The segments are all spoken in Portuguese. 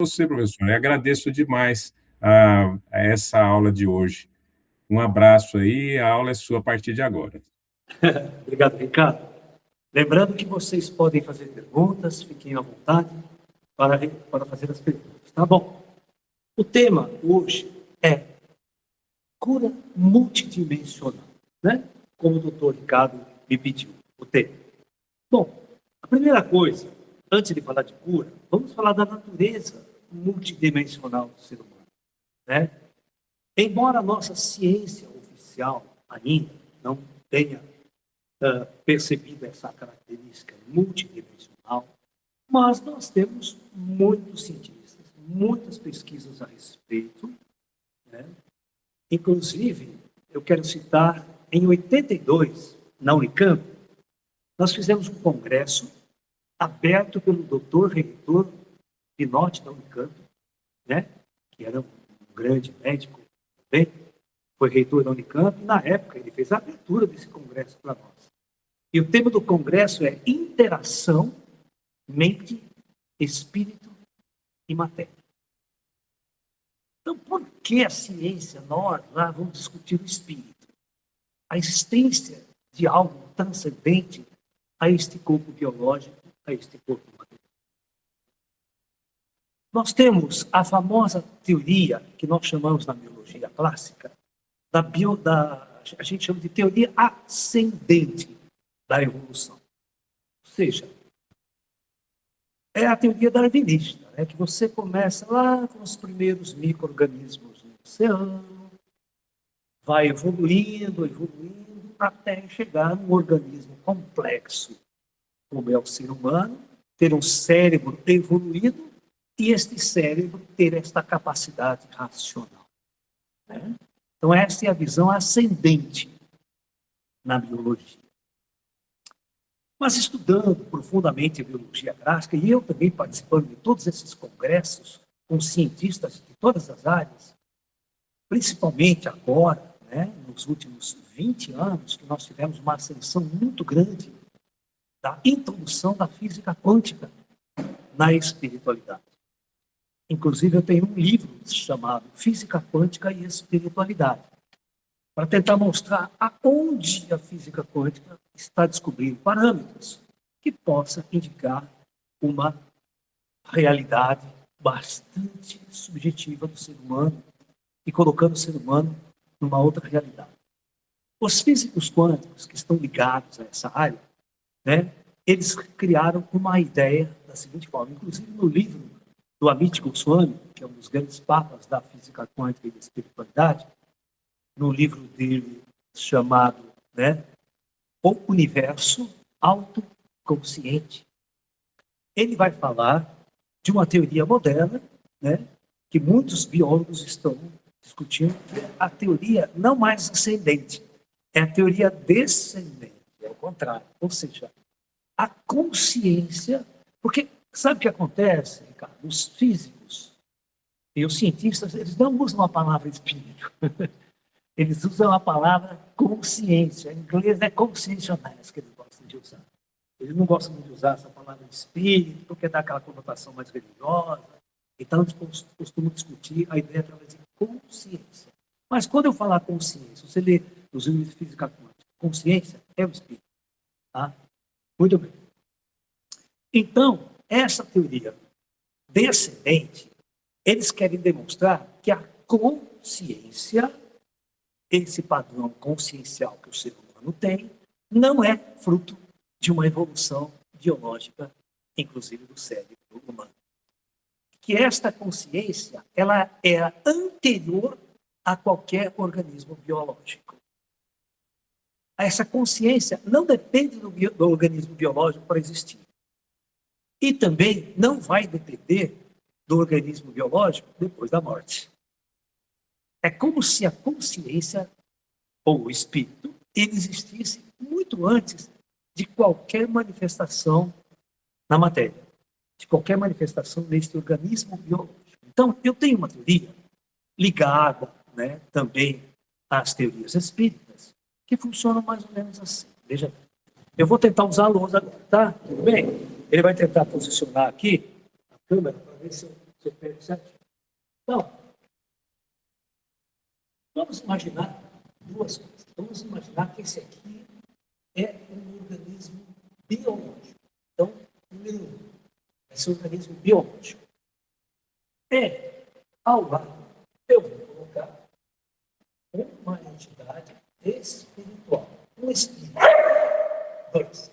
Você, professor. Eu agradeço demais a essa aula de hoje. Um abraço aí, a aula é sua a partir de agora. Obrigado, Ricardo. Lembrando que vocês podem fazer perguntas, fiquem à vontade para fazer as perguntas, tá bom? O tema hoje é cura multidimensional, né? Como o doutor Ricardo me pediu o tema. Bom, a primeira coisa, antes de falar de cura, vamos falar da natureza multidimensional do ser humano, né? Embora a nossa ciência oficial ainda não tenha percebido essa característica multidimensional, mas nós temos muitos cientistas, muitas pesquisas a respeito, né? Inclusive, eu quero citar, em 82, na Unicamp, nós fizemos um congresso aberto pelo doutor reitor Pinotti da Unicamp, né? Que era um grande médico também, foi reitor da Unicamp, e na época ele fez a abertura desse congresso para nós. E o tema do congresso é interação, mente, espírito e matéria. Então, por que a ciência, nós lá vamos discutir o espírito? A existência de algo transcendente a este corpo biológico, a este corpo material. Nós temos a famosa teoria que nós chamamos na biologia clássica, a gente chama de teoria ascendente da evolução. Ou seja, é a teoria darwinista, né? Que você começa lá com os primeiros micro-organismos no oceano, vai evoluindo, até chegar num organismo complexo, como é o ser humano, ter um cérebro evoluído e este cérebro ter esta capacidade racional, né? Então, essa é a visão ascendente na biologia. Mas estudando profundamente a biologia clássica, e eu também participando de todos esses congressos com cientistas de todas as áreas, principalmente agora, né, nos últimos 20 anos, que nós tivemos uma ascensão muito grande da introdução da física quântica na espiritualidade. Inclusive, eu tenho um livro chamado Física Quântica e Espiritualidade, para tentar mostrar aonde a física quântica está descobrindo parâmetros que possa indicar uma realidade bastante subjetiva do ser humano e colocando o ser humano numa outra realidade. Os físicos quânticos que estão ligados a essa área, né, eles criaram uma ideia da seguinte forma, inclusive no livro do Amit Goswami, que é um dos grandes papas da física quântica e da espiritualidade, no livro dele chamado, né, O Universo Autoconsciente, ele vai falar de uma teoria moderna, né, que muitos biólogos estão discutindo, que é a teoria não mais ascendente, é a teoria descendente, é o contrário. Ou seja, a consciência, porque sabe o que acontece, Ricardo? Os físicos e os cientistas, eles não usam a palavra espírito. Eles usam a palavra consciência. Em inglês é conscientiousness que eles gostam de usar. Eles não gostam muito de usar essa palavra de espírito, porque dá aquela conotação mais religiosa. Então, eles costumam discutir a ideia através de consciência. Mas quando eu falar consciência, você lê os livros de física quântica, consciência é o espírito. Tá? Muito bem. Então, essa teoria descendente, eles querem demonstrar que a consciência, esse padrão consciencial que o ser humano tem, não é fruto de uma evolução biológica, inclusive do cérebro humano. Que esta consciência, ela é anterior a qualquer organismo biológico. Essa consciência não depende do organismo biológico para existir. E também não vai depender do organismo biológico depois da morte. É como se a consciência, ou o espírito, ele existisse muito antes de qualquer manifestação na matéria, de qualquer manifestação neste organismo biológico. Então, eu tenho uma teoria ligada, né, também às teorias espíritas, que funcionam mais ou menos assim. Veja bem. Eu vou tentar usar a lousa agora, tá? Tudo bem? Ele vai tentar posicionar aqui a câmera para ver se eu Você perde certinho. Então, vamos imaginar duas coisas. Vamos imaginar que esse aqui é um organismo biológico. Então, número 1, esse organismo biológico. Ao lado, eu vou colocar uma entidade espiritual, um espírito. 2.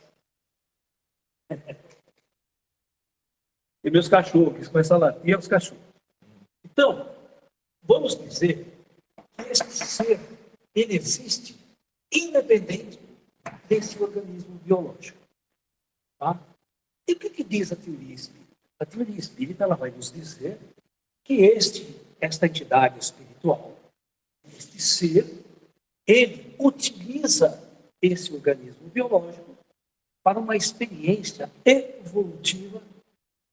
E meus cachorros, que começam a latir, os cachorros. Então, vamos dizer que esse ser, ele existe independente desse organismo biológico. Tá? E o que diz a teoria espírita? A teoria espírita ela vai nos dizer que esta entidade espiritual, este ser, ele utiliza esse organismo biológico para uma experiência evolutiva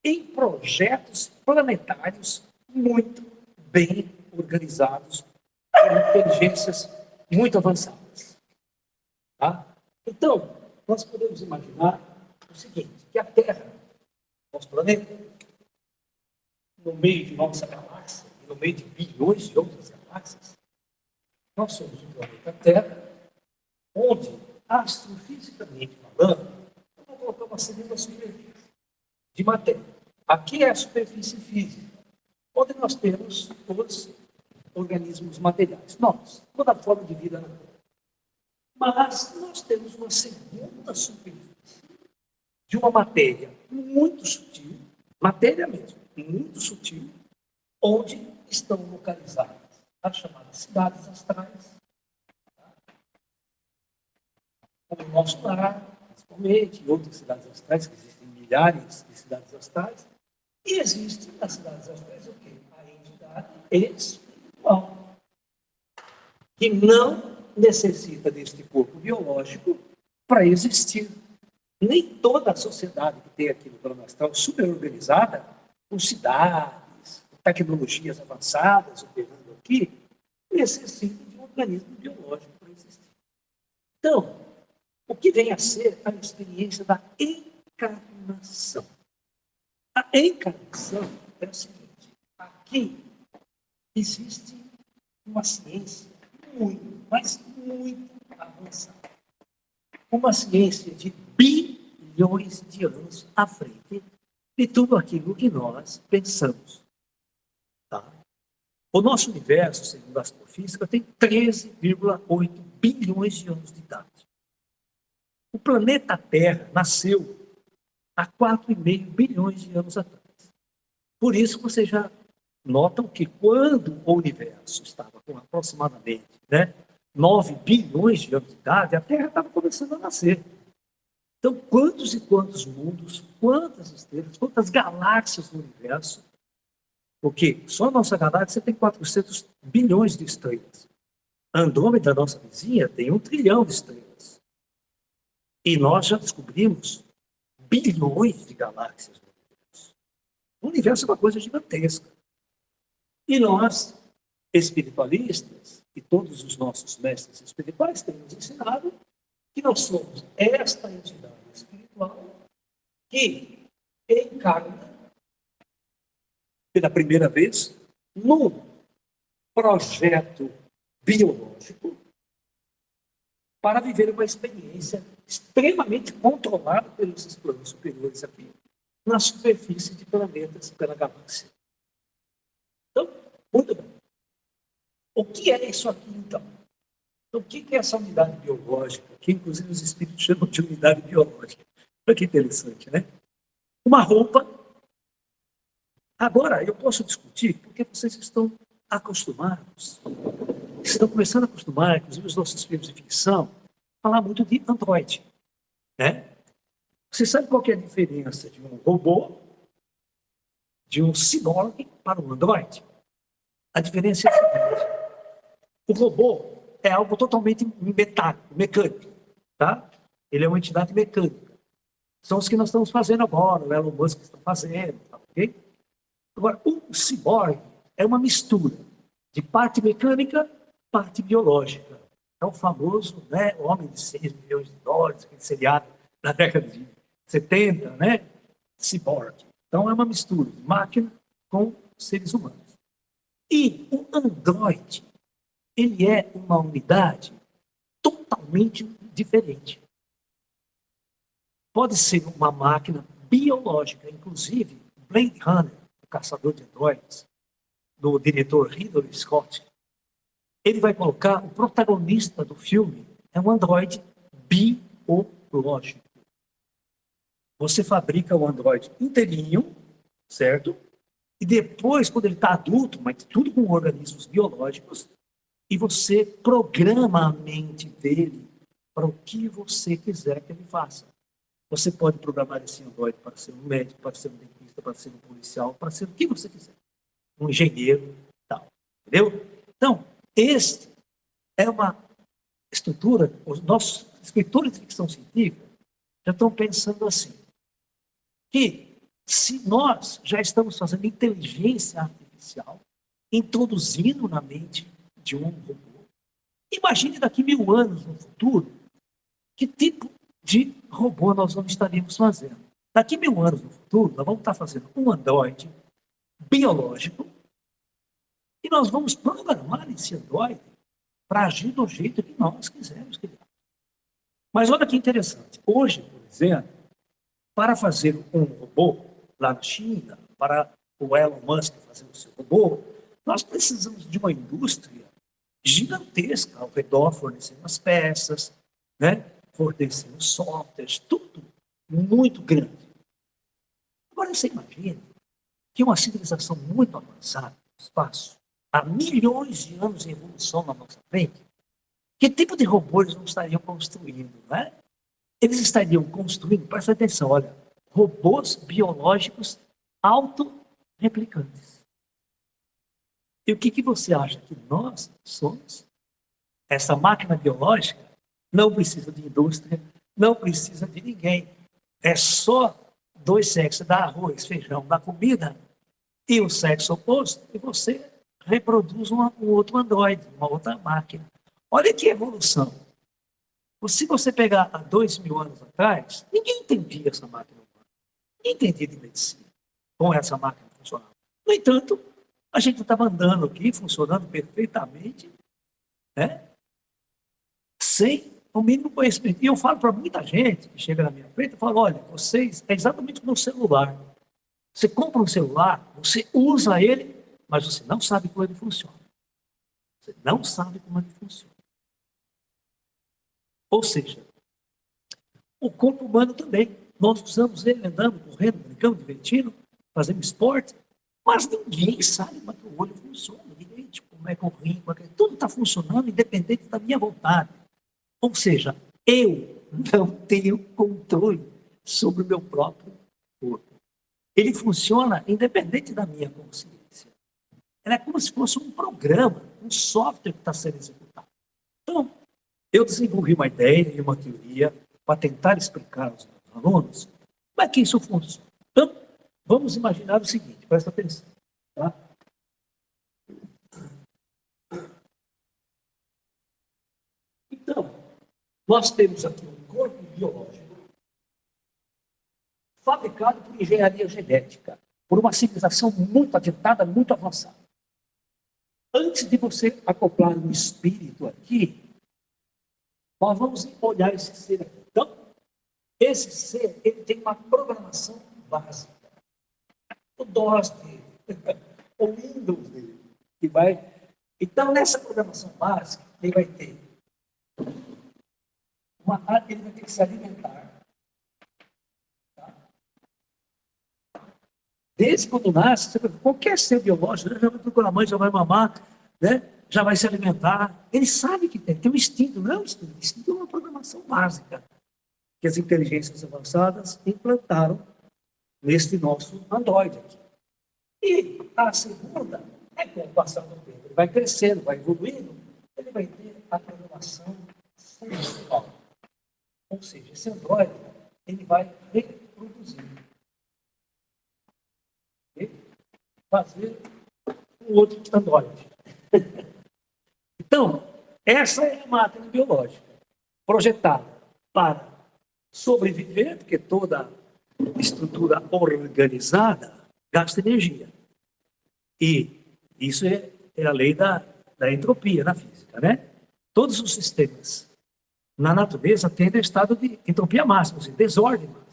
em projetos planetários muito bem organizados, com inteligências muito avançadas. Tá? Então, nós podemos imaginar o seguinte, que a Terra, nosso planeta, no meio de nossa galáxia, e no meio de bilhões de outras galáxias, nós somos um planeta Terra, onde, astrofisicamente falando, eu vou colocar uma segunda superfície de matéria. Aqui é a superfície física, onde nós temos os organismos materiais. Nós, toda a forma de vida na Terra. Mas nós temos uma segunda superfície de uma matéria muito sutil, matéria mesmo, muito sutil, onde estão localizadas as chamadas cidades astrais, como o nosso lar, principalmente, e outras cidades astrais, que existem milhares de cidades astrais, e existe nas cidades astrais o quê? A entidade espiritual, que não necessita deste corpo biológico para existir. Nem toda a sociedade que tem aqui no plano astral super organizada, com cidades, com tecnologias avançadas operando aqui, necessita de um organismo biológico para existir. Então, o que vem a ser a experiência da encarnação? A encarnação é o seguinte, aqui existe uma ciência muito, mas muito avançada. Uma ciência de bilhões de anos à frente de tudo aquilo que nós pensamos. Tá? O nosso universo, segundo a astrofísica, tem 13,8 bilhões de anos de idade. O planeta Terra nasceu há 4,5 bilhões de anos atrás. Por isso, vocês já notam que quando o universo estava com aproximadamente 9 bilhões de anos de idade, a Terra estava começando a nascer. Então, quantos e quantos mundos, quantas estrelas, quantas galáxias do universo? Porque só a nossa galáxia tem 400 bilhões de estrelas. Andrômeda, nossa vizinha, tem 1 trilhão de estrelas. E nós já descobrimos bilhões de galáxias no universo. O universo é uma coisa gigantesca. E nós, espiritualistas, e todos os nossos mestres espirituais têm nos ensinado que nós somos esta entidade espiritual que encarna pela primeira vez num projeto biológico para viver uma experiência extremamente controlada pelos planos superiores aqui, na superfície de planetas pela galáxia. Então, muito bem. O que é isso aqui, então? Então, o que é essa unidade biológica, que inclusive os espíritos chamam de unidade biológica? Olha que interessante, né? Uma roupa. Agora, eu posso discutir, porque vocês estão acostumados, estão começando a acostumar, inclusive os nossos filmes de ficção, a falar muito de androide. Né? Você sabe qual que é a diferença de um robô, de um ciborgue para um androide? A diferença é a seguinte. O robô é algo totalmente mecânico, tá? Ele é uma entidade mecânica. São os que nós estamos fazendo agora, o Elon Musk está fazendo, tá, ok? Agora, o ciborgue é uma mistura de parte mecânica, parte biológica. É o famoso Homem de 6 milhões de dólares, aquele seriado da década de 70, Ciborgue. Então, é uma mistura de máquina com seres humanos. E o Android, ele é uma unidade totalmente diferente. Pode ser uma máquina biológica, inclusive Blade Runner, o caçador de androides, do diretor Ridley Scott, ele vai colocar o protagonista do filme é um androide biológico. Você fabrica o androide inteirinho, certo? E depois, quando ele está adulto, mas tudo com organismos biológicos, e você programa a mente dele para o que você quiser que ele faça. Você pode programar esse androide para ser um médico, para ser um dentista, para ser um policial, para ser o que você quiser. Um engenheiro, tal. Entendeu? Então, este é uma estrutura, os nossos escritores de ficção científica já estão pensando assim, que se nós já estamos fazendo inteligência artificial, introduzindo na mente de um robô, imagine daqui 1000 anos no futuro, que tipo de robô nós não estaríamos fazendo. Daqui 1000 anos no futuro, nós vamos estar fazendo um androide biológico e nós vamos programar esse androide para agir do jeito que nós quisermos que ele haja. Mas olha que interessante. Hoje, por exemplo, para fazer um robô lá na China, para o Elon Musk fazer o seu robô, nós precisamos de uma indústria gigantesca ao redor, fornecendo as peças, né? Fornecendo softwares, tudo muito grande. Agora você imagina que uma civilização muito avançada no espaço, há milhões de anos de evolução na nossa frente, que tipo de robô eles não estariam construindo, né? Eles estariam construindo, presta atenção, olha, robôs biológicos autorreplicantes. E o que você acha que nós somos? Essa máquina biológica não precisa de indústria, não precisa de ninguém. É só dois sexos, dá arroz, feijão, dá comida, e o sexo oposto, e você reproduz um outro androide, uma outra máquina. Olha que evolução. Se você pegar há 2000 anos atrás, ninguém entendia essa máquina humana. Ninguém entendia de medicina, como essa máquina funcionava. No entanto, a gente estava andando aqui, funcionando perfeitamente, né? Sem o mínimo conhecimento. E eu falo para muita gente que chega na minha frente, eu falo, olha, vocês, é exatamente como um celular. Você compra um celular, você usa ele, mas você não sabe como ele funciona. Você não sabe como ele funciona. Ou seja, o corpo humano também. Nós usamos ele andando, correndo, brincando, divertindo, fazendo esporte, mas ninguém sabe como é que o olho funciona, direito, como é que o rim, tudo está funcionando independente da minha vontade. Ou seja, eu não tenho controle sobre o meu próprio corpo. Ele funciona independente da minha consciência. Ele é como se fosse um programa, um software que está sendo executado. Então, eu desenvolvi uma ideia e uma teoria para tentar explicar aos meus alunos como é que isso funciona. Então, vamos imaginar o seguinte, presta atenção. Tá? Então, nós temos aqui um corpo biológico fabricado por engenharia genética, por uma civilização muito adiantada, muito avançada. Antes de você acoplar um espírito aqui, nós vamos olhar esse ser aqui. Então, esse ser, ele tem uma programação básica. O DOS dele, o Windows dele, que vai... Então, nessa programação básica, ele vai ter ele vai ter que se alimentar. Tá? Desde quando nasce, qualquer ser biológico, já vai procurar a mãe, já vai mamar, né? Já vai se alimentar. Ele sabe que tem um instinto, não é um instinto. Instinto é uma programação básica que as inteligências avançadas implantaram neste nosso Android aqui. E a segunda é com o passar do tempo. Ele vai crescendo, vai evoluindo, ele vai ter a programação funcional. Ou seja, esse Android, ele vai reproduzir. E fazer um outro Android. Então, essa é a máquina biológica, projetada para sobreviver, porque toda estrutura organizada gasta energia. E isso é a lei da entropia na física, né? Todos os sistemas na natureza tendem a estado de entropia máxima, ou seja, desordem máxima.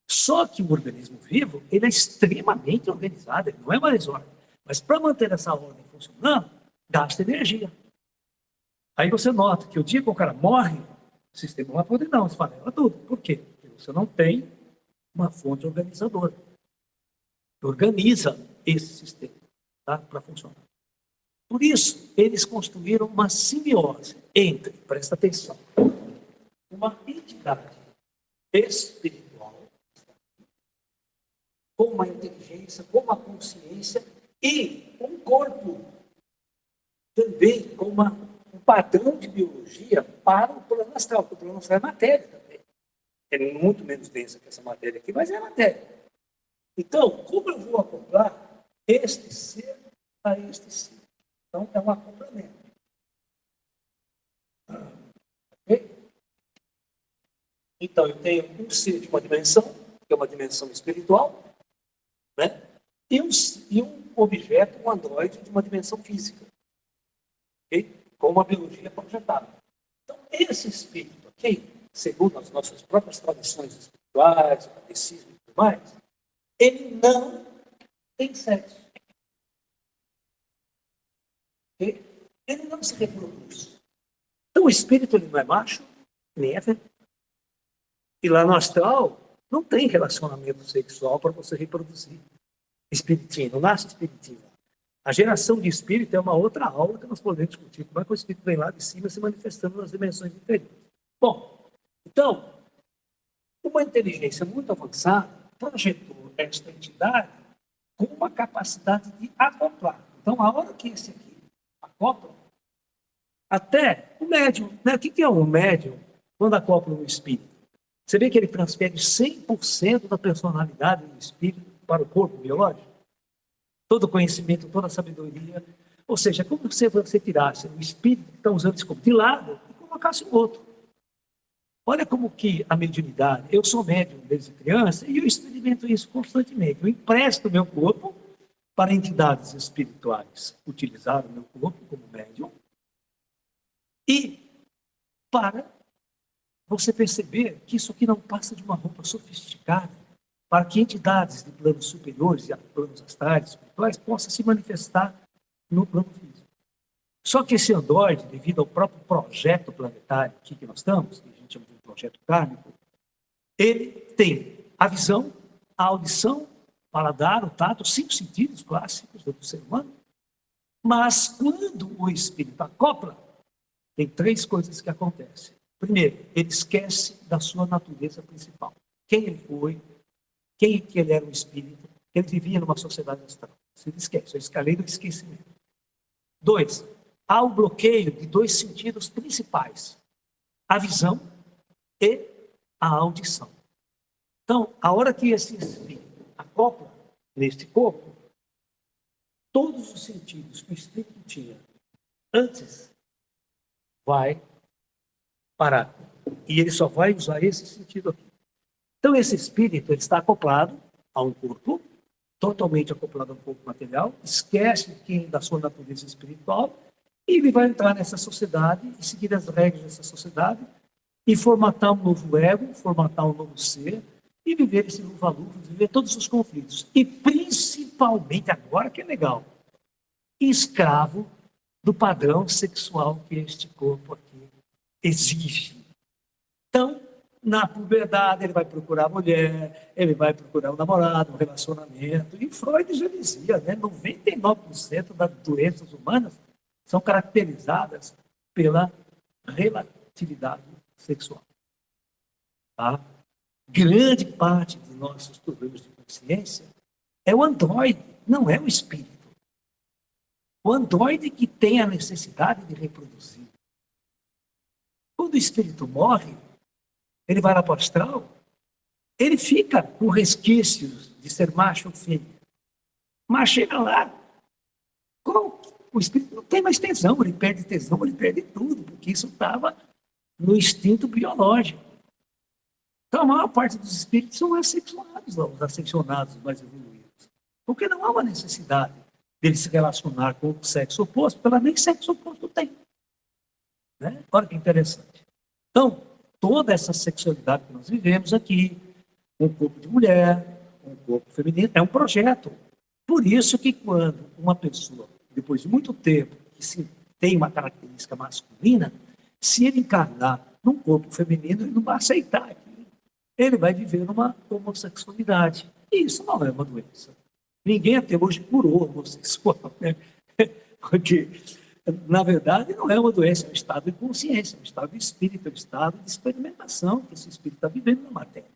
Só que o organismo vivo, ele é extremamente organizado, ele não é uma desordem. Mas para manter essa ordem funcionando, gasta energia. Aí você nota que o dia que o cara morre, o sistema vai poder não, esfarela tudo. Por quê? Porque você não tem uma fonte organizadora. Organiza esse sistema, tá? Para funcionar. Por isso, eles construíram uma simbiose entre, presta atenção, uma entidade espiritual, com uma inteligência, com uma consciência e um corpo também com um padrão de biologia para o plano astral, porque o plano astral é matéria também. É muito menos densa que essa matéria aqui, mas é matéria. Então, como eu vou acoplar este ser a este ser? Então, é um acoplamento. Okay? Então, eu tenho um ser de uma dimensão, que é uma dimensão espiritual, né? E um objeto, um androide, de uma dimensão física. Okay? Com uma biologia projetada. Então, esse espírito aqui, segundo as nossas próprias tradições espirituais, o catecismo e tudo mais, ele não tem sexo. Okay? Ele não se reproduz. Então, o espírito ele não é macho, nem é fêmea. E lá no astral, não tem relacionamento sexual para você reproduzir. Espiritinho, não nasce espiritinho. A geração de espírito é uma outra aula que nós podemos discutir. Como é que o espírito vem lá de cima se manifestando nas dimensões inferiores. Bom, então, uma inteligência muito avançada projetou esta entidade com uma capacidade de acoplar. Então, a hora que esse aqui acopla, até o médium, né? O que é um médium quando acopla um espírito? Você vê que ele transfere 100% da personalidade do espírito para o corpo biológico? Todo o conhecimento, toda a sabedoria. Ou seja, como se você tirasse o espírito que está usando esse corpo de lado e colocasse o outro. Olha como que a mediunidade, eu sou médium desde criança e eu experimento isso constantemente. Eu empresto o meu corpo para entidades espirituais utilizar o meu corpo como médium e para você perceber que isso aqui não passa de uma roupa sofisticada para que entidades de planos superiores e planos astrais, espirituais, possam se manifestar no plano físico. Só que esse androide, devido ao próprio projeto planetário aqui que nós estamos, que a gente chama de um projeto kármico, ele tem a visão, a audição, o paladar, o tato, os 5 sentidos clássicos do ser humano, mas quando o espírito acopla, tem 3 coisas que acontecem. Primeiro, ele esquece da sua natureza principal. Quem ele foi, quem que ele era um espírito, que ele vivia numa sociedade astral. Você esquece, eu escalei do esquecimento. 2, há o bloqueio de 2 sentidos principais, a visão e a audição. Então, a hora que esse espírito acopla neste corpo, todos os sentidos que o espírito tinha antes vai parar. E ele só vai usar esse sentido aqui. Então, esse espírito ele está acoplado a um corpo, totalmente acoplado a um corpo material, esquece da sua natureza espiritual, e ele vai entrar nessa sociedade e seguir as regras dessa sociedade e formatar um novo ego, formatar um novo ser e viver esse luva-luva, viver todos os conflitos. E principalmente, agora que é legal, escravo do padrão sexual que este corpo aqui exige. Então, na puberdade, ele vai procurar a mulher, ele vai procurar um namorado, um relacionamento. E Freud já dizia, né, 99% das doenças humanas são caracterizadas pela relatividade sexual. Tá? Grande parte de nossos problemas de consciência é o androide, não é o espírito. O androide que tem a necessidade de reproduzir. Quando o espírito morre, ele vai lá para o astral, ele fica com resquícios de ser macho ou fêmea. Mas chega lá, o espírito não tem mais tesão, ele perde tudo, porque isso estava no instinto biológico. Então, a maior parte dos espíritos são assexuados, os assexuados mais evoluídos. Porque não há uma necessidade dele se relacionar com o sexo oposto, ela nem sexo oposto tem. Né? Olha que interessante. Então, toda essa sexualidade que nós vivemos aqui, um corpo de mulher, um corpo feminino, é um projeto. Por isso que quando uma pessoa, depois de muito tempo, que se tem uma característica masculina, se ele encarnar num corpo feminino, ele não vai aceitar aquilo. Ele vai viver numa homossexualidade. E isso não é uma doença. Ninguém até hoje curou homossexual, né? Porque, na verdade, não é uma doença, é um estado de consciência, é um estado de espírito, é um estado de experimentação que esse espírito está vivendo na matéria.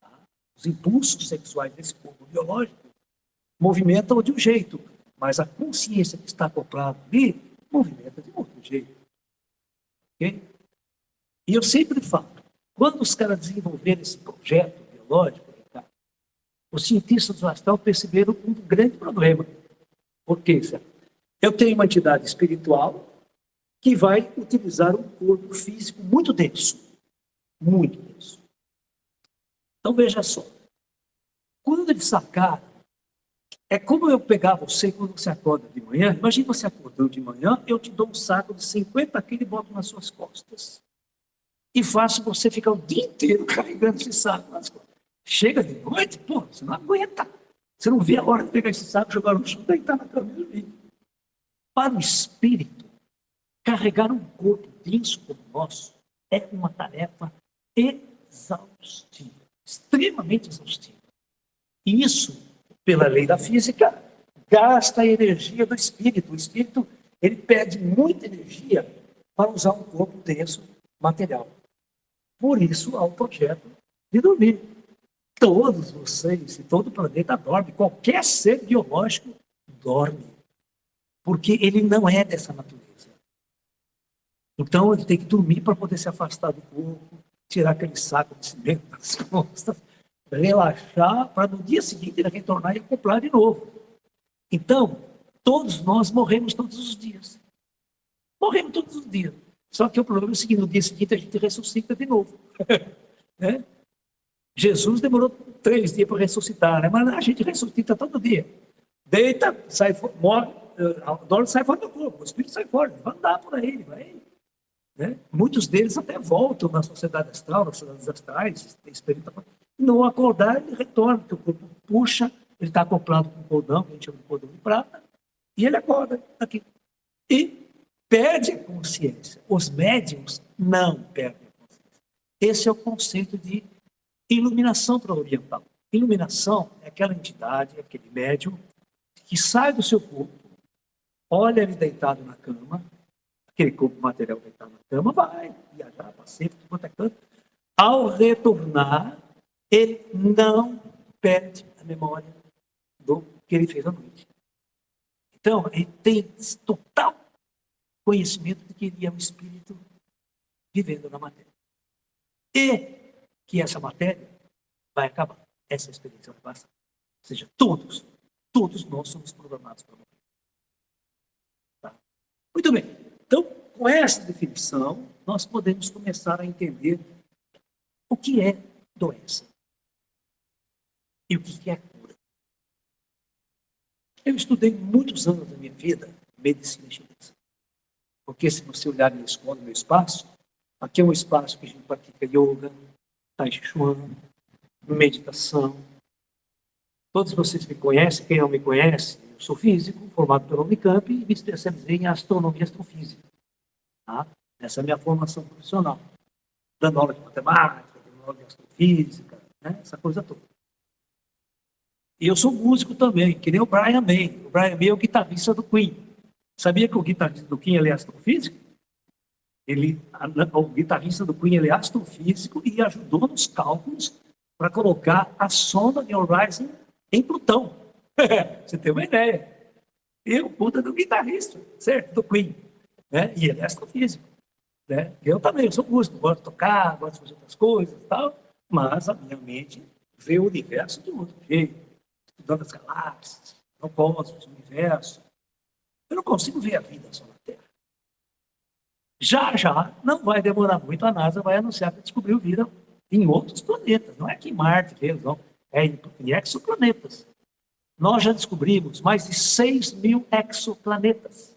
Tá? Os impulsos sexuais desse corpo biológico movimentam de um jeito, mas a consciência que está acoplada ali movimenta de outro jeito. Okay? E eu sempre falo, quando os caras desenvolveram esse projeto biológico, os cientistas do astral perceberam um grande problema. Por quê, Zé? Eu tenho uma entidade espiritual que vai utilizar um corpo físico muito denso. Muito denso. Então, veja só. Quando eles sacaram, é como eu pegar você quando você acorda de manhã. Imagina você acordando de manhã, eu te dou um saco de 50 quilos e boto nas suas costas. E faço você ficar o dia inteiro carregando esse saco nas costas. Chega de noite, pô, você não aguenta. Você não vê a hora de pegar esse saco, jogar no chão, deitar na cama e dormir. Para o espírito, carregar um corpo denso como o nosso é uma tarefa exaustiva, extremamente exaustiva. E isso, pela lei da física, gasta a energia do espírito. O espírito, ele perde muita energia para usar um corpo denso material. Por isso, há o projeto de dormir. Todos vocês e todo o planeta dorme. Qualquer ser biológico dorme. Porque ele não é dessa natureza. Então, ele tem que dormir para poder se afastar do corpo, tirar aquele saco de cimento das costas, relaxar, para no dia seguinte ele retornar e acoplar de novo. Então, todos nós morremos todos os dias. Morremos todos os dias. Só que o problema é o seguinte, no dia seguinte a gente ressuscita de novo. Né? Jesus demorou 3 dias para ressuscitar, né? Mas a gente ressuscita todo dia. Deita, sai, morre, dorme, sai fora do corpo, o espírito sai fora, vai andar por aí, vai. Né? Muitos deles até voltam na sociedade astral, nas sociedades astrais, não acordar, ele retorna, porque o corpo puxa, ele está acoplado com o cordão, que a gente chama de cordão de prata, e ele acorda aqui. E perde a consciência. Os médiums não perdem a consciência. Esse é o conceito de iluminação para o oriental. Iluminação é aquela entidade, aquele médium, que sai do seu corpo, olha ele deitado na cama, aquele corpo material deitado na cama, vai viajar para sempre, quanto é canto. Ao retornar, ele não perde a memória do que ele fez à noite. Então, ele tem total conhecimento de que ele é um espírito vivendo na matéria. E que essa matéria vai acabar. Essa experiência vai passar. Ou seja, todos nós somos programados para morrer. Tá? Muito bem. Então, com essa definição, nós podemos começar a entender o que é doença e o que é cura. Eu estudei muitos anos da minha vida medicina chinesa. Porque se você olhar na escola, no meu espaço, aqui é um espaço que a gente pratica yoga, Tai Chi Chuan, meditação. Todos vocês me conhecem, quem não me conhece, eu sou físico, formado pela Unicamp e me especializei em astronomia e astrofísica. Tá? Essa é a minha formação profissional. Dando aula de matemática, dando aula de astrofísica, né? Essa coisa toda. E eu sou músico também, que nem o Brian May. O Brian May é o guitarrista do Queen. Sabia que o guitarrista do Queen ele é astrofísico? O guitarrista do Queen ele é astrofísico e ajudou nos cálculos para colocar a sonda de Horizon em Plutão. Você tem uma ideia. Eu, puta do guitarrista, certo? Do Queen. Né? E ele é astrofísico. Né? Eu também, eu sou músico, gosto de tocar, gosto de fazer outras coisas e tal, mas a minha mente vê o universo de outro jeito, estudando as galáxias, propósitos, o universo. Eu não consigo ver a vida só na Terra. Já, não vai demorar muito, a NASA vai anunciar que descobriu vida em outros planetas. Não é aqui em Marte, Vênus, não. É em exoplanetas. nós já descobrimos mais de 6.000 exoplanetas,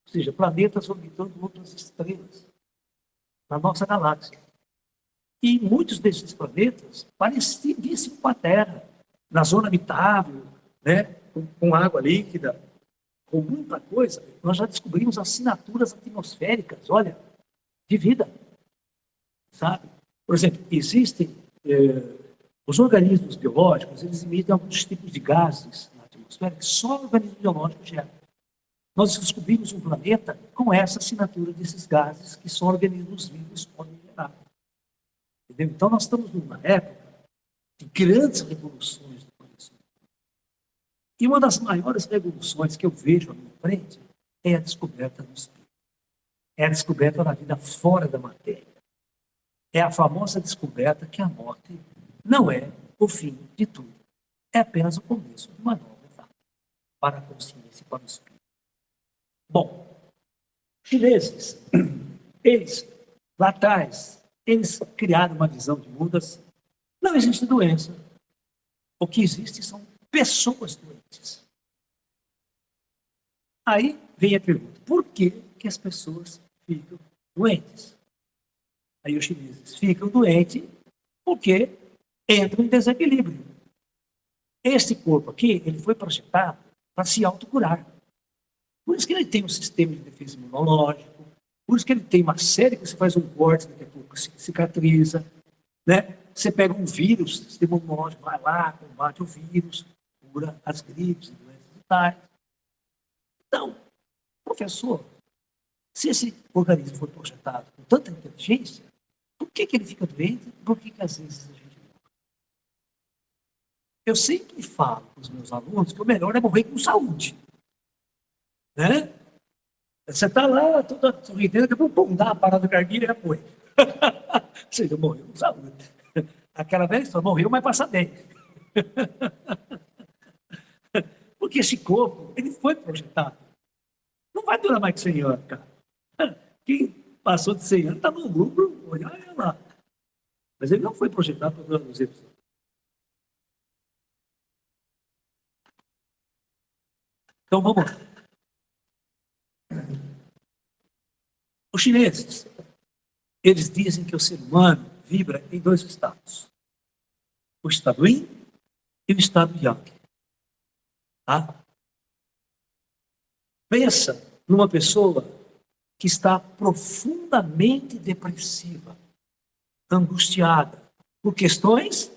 ou seja, planetas orbitando outras estrelas na nossa galáxia. E muitos desses planetas parecidíssimos com a Terra, na zona habitável, né? com água líquida, com muita coisa. Nós já descobrimos assinaturas atmosféricas, olha, de vida, sabe? Por exemplo, existem os organismos biológicos, eles emitem alguns tipos de gases na atmosfera que só organismos biológicos geram. Nós descobrimos um planeta com essa assinatura desses gases que só organismos vivos podem gerar. Entendeu? Então, nós estamos numa época de grandes revoluções do conhecimento. E uma das maiores revoluções que eu vejo à minha frente é a descoberta do espírito. É a descoberta da vida fora da matéria. É a famosa descoberta que a morte não é o fim de tudo. É apenas o começo de uma nova etapa para a consciência e para o espírito. Bom, chineses, eles, lá atrás, eles criaram uma visão de mundo assim. Não existe doença. O que existe são pessoas doentes. Aí vem a pergunta, por que as pessoas ficam doentes? Aí os chineses ficam doentes porque entram em desequilíbrio. Este corpo aqui, ele foi projetado para se autocurar. Por isso que ele tem um sistema de defesa imunológico, por isso que ele tem uma série que você faz um corte, daqui a pouco cicatriza, né? Você pega um vírus, o sistema imunológico vai lá, combate o vírus, cura as gripes e doenças vitais. Então, professor, se esse organismo foi projetado com tanta inteligência, por que ele fica doente? Por que às vezes a gente morre? Eu sempre falo para os meus alunos que o melhor é morrer com saúde. Né? Você está lá, toda sorridente, daqui a pouco, dá uma parada cardíaca e já foi. Você já morreu com saúde. Aquela velha história, morreu, mas passa bem. Porque esse corpo, ele foi projetado. Não vai durar mais que 100 anos, cara. Quem passou de 100 anos está no lucro, olha lá. Mas ele não foi projetado para durar 200 anos. Então vamos lá. Os chineses, eles dizem que o ser humano vibra em 2 estados. O estado yin e o estado yang. Tá? Pensa numa pessoa que está profundamente depressiva, angustiada, por questões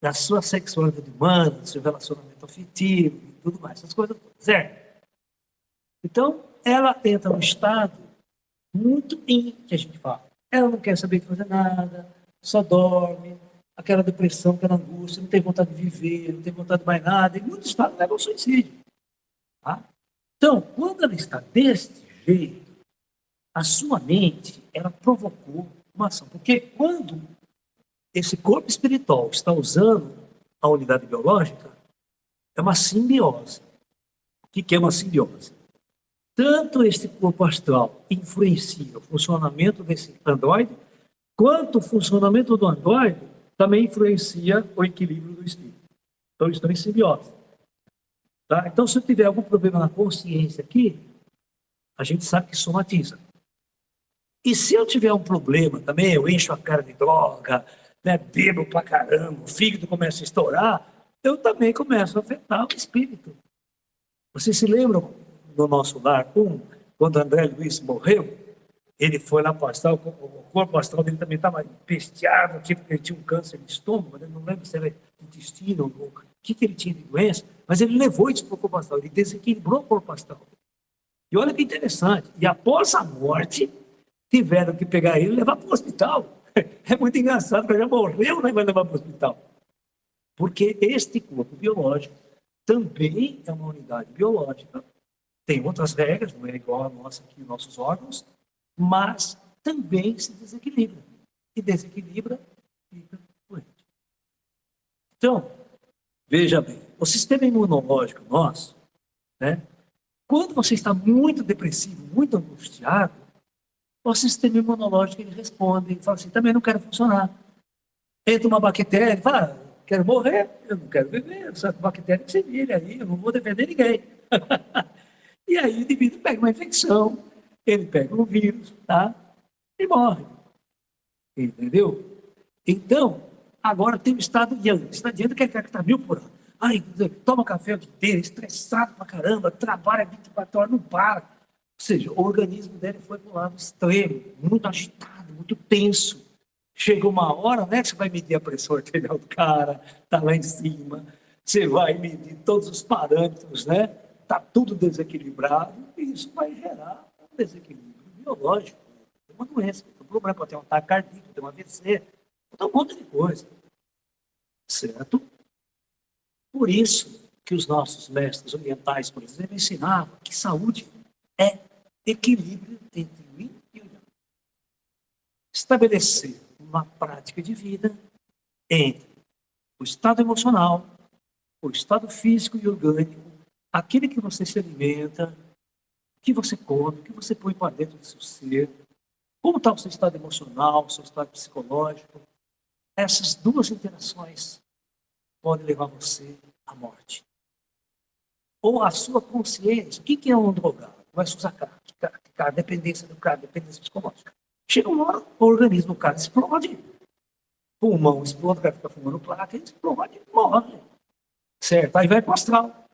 da sua sexualidade humana, do seu relacionamento afetivo e tudo mais, essas coisas todas, certo? Então, ela entra num estado muito yin, que a gente fala. Ela não quer saber de fazer nada, só dorme, aquela depressão, aquela angústia, não tem vontade de viver, não tem vontade de mais nada, e muitos estados levam ao suicídio. Tá? Então, quando ela está deste jeito, a sua mente, ela provocou uma ação. Porque quando esse corpo espiritual está usando a unidade biológica, é uma simbiose. O que é uma simbiose? Tanto este corpo astral influencia o funcionamento desse androide, quanto o funcionamento do androide também influencia o equilíbrio do espírito. Então, estão em simbiose. Tá? Então, se eu tiver algum problema na consciência aqui, a gente sabe que somatiza. E se eu tiver um problema também, eu encho a cara de droga, né, bebo pra caramba, o fígado começa a estourar, eu também começo a afetar o espírito. Vocês se lembram no nosso lar, quando André Luiz morreu, ele foi lá para o astral, o corpo astral dele também estava empesteado, tipo, ele tinha um câncer de estômago, eu não lembro se era intestino ou o que ele tinha de doença, mas ele levou isso para o corpo astral, ele desequilibrou o corpo astral. E olha que interessante, e após a morte, tiveram que pegar ele e levar para o hospital. É muito engraçado, porque ele já morreu, né, vai levar para o hospital. Porque este corpo biológico também é uma unidade biológica, tem outras regras, não é igual a nossa aqui, os nossos órgãos, mas também se desequilibra. E desequilibra, fica doente. Então, veja bem, o sistema imunológico nosso, né, quando você está muito depressivo, muito angustiado, o sistema imunológico ele responde, ele fala assim, também não quero funcionar. Entra uma bactéria, ele fala, quero morrer, eu não quero viver, essa bactéria que se vire aí, eu não vou defender ninguém. E aí o indivíduo pega uma infecção, ele pega um vírus, tá? E morre. Entendeu? Então, agora tem o estado de ânimo. O estado de ânimo quer que está 1000 por hora. Ai, toma café o dia inteiro, estressado pra caramba, trabalha 24 horas, não para. Ou seja, o organismo dele foi para o lado extremo, muito agitado, muito tenso. Chega uma hora, né, que você vai medir a pressão arterial do cara, tá lá em cima, você vai medir todos os parâmetros, né? Tá tudo desequilibrado, e isso vai gerar um desequilíbrio biológico, uma doença. O problema pode ter um ataque cardíaco, ter um AVC, pode ter um monte de coisa. Certo? Por isso que os nossos mestres orientais, por exemplo, ensinavam que saúde é equilíbrio entre o yin e o yang. Estabelecer uma prática de vida entre o estado emocional, o estado físico e orgânico, aquele que você se alimenta, o que você come, o que você põe para dentro do seu ser, como está o seu estado emocional, o seu estado psicológico. Essas duas interações podem levar você à morte. Ou a sua consciência. O que é um drogado? Vai usar crack, dependência do crack, dependência psicológica. Chega uma hora, o organismo do cara explode. Pulmão explode, o cara fica fumando placa, ele explode, morre. Certo? Aí vai para o astral.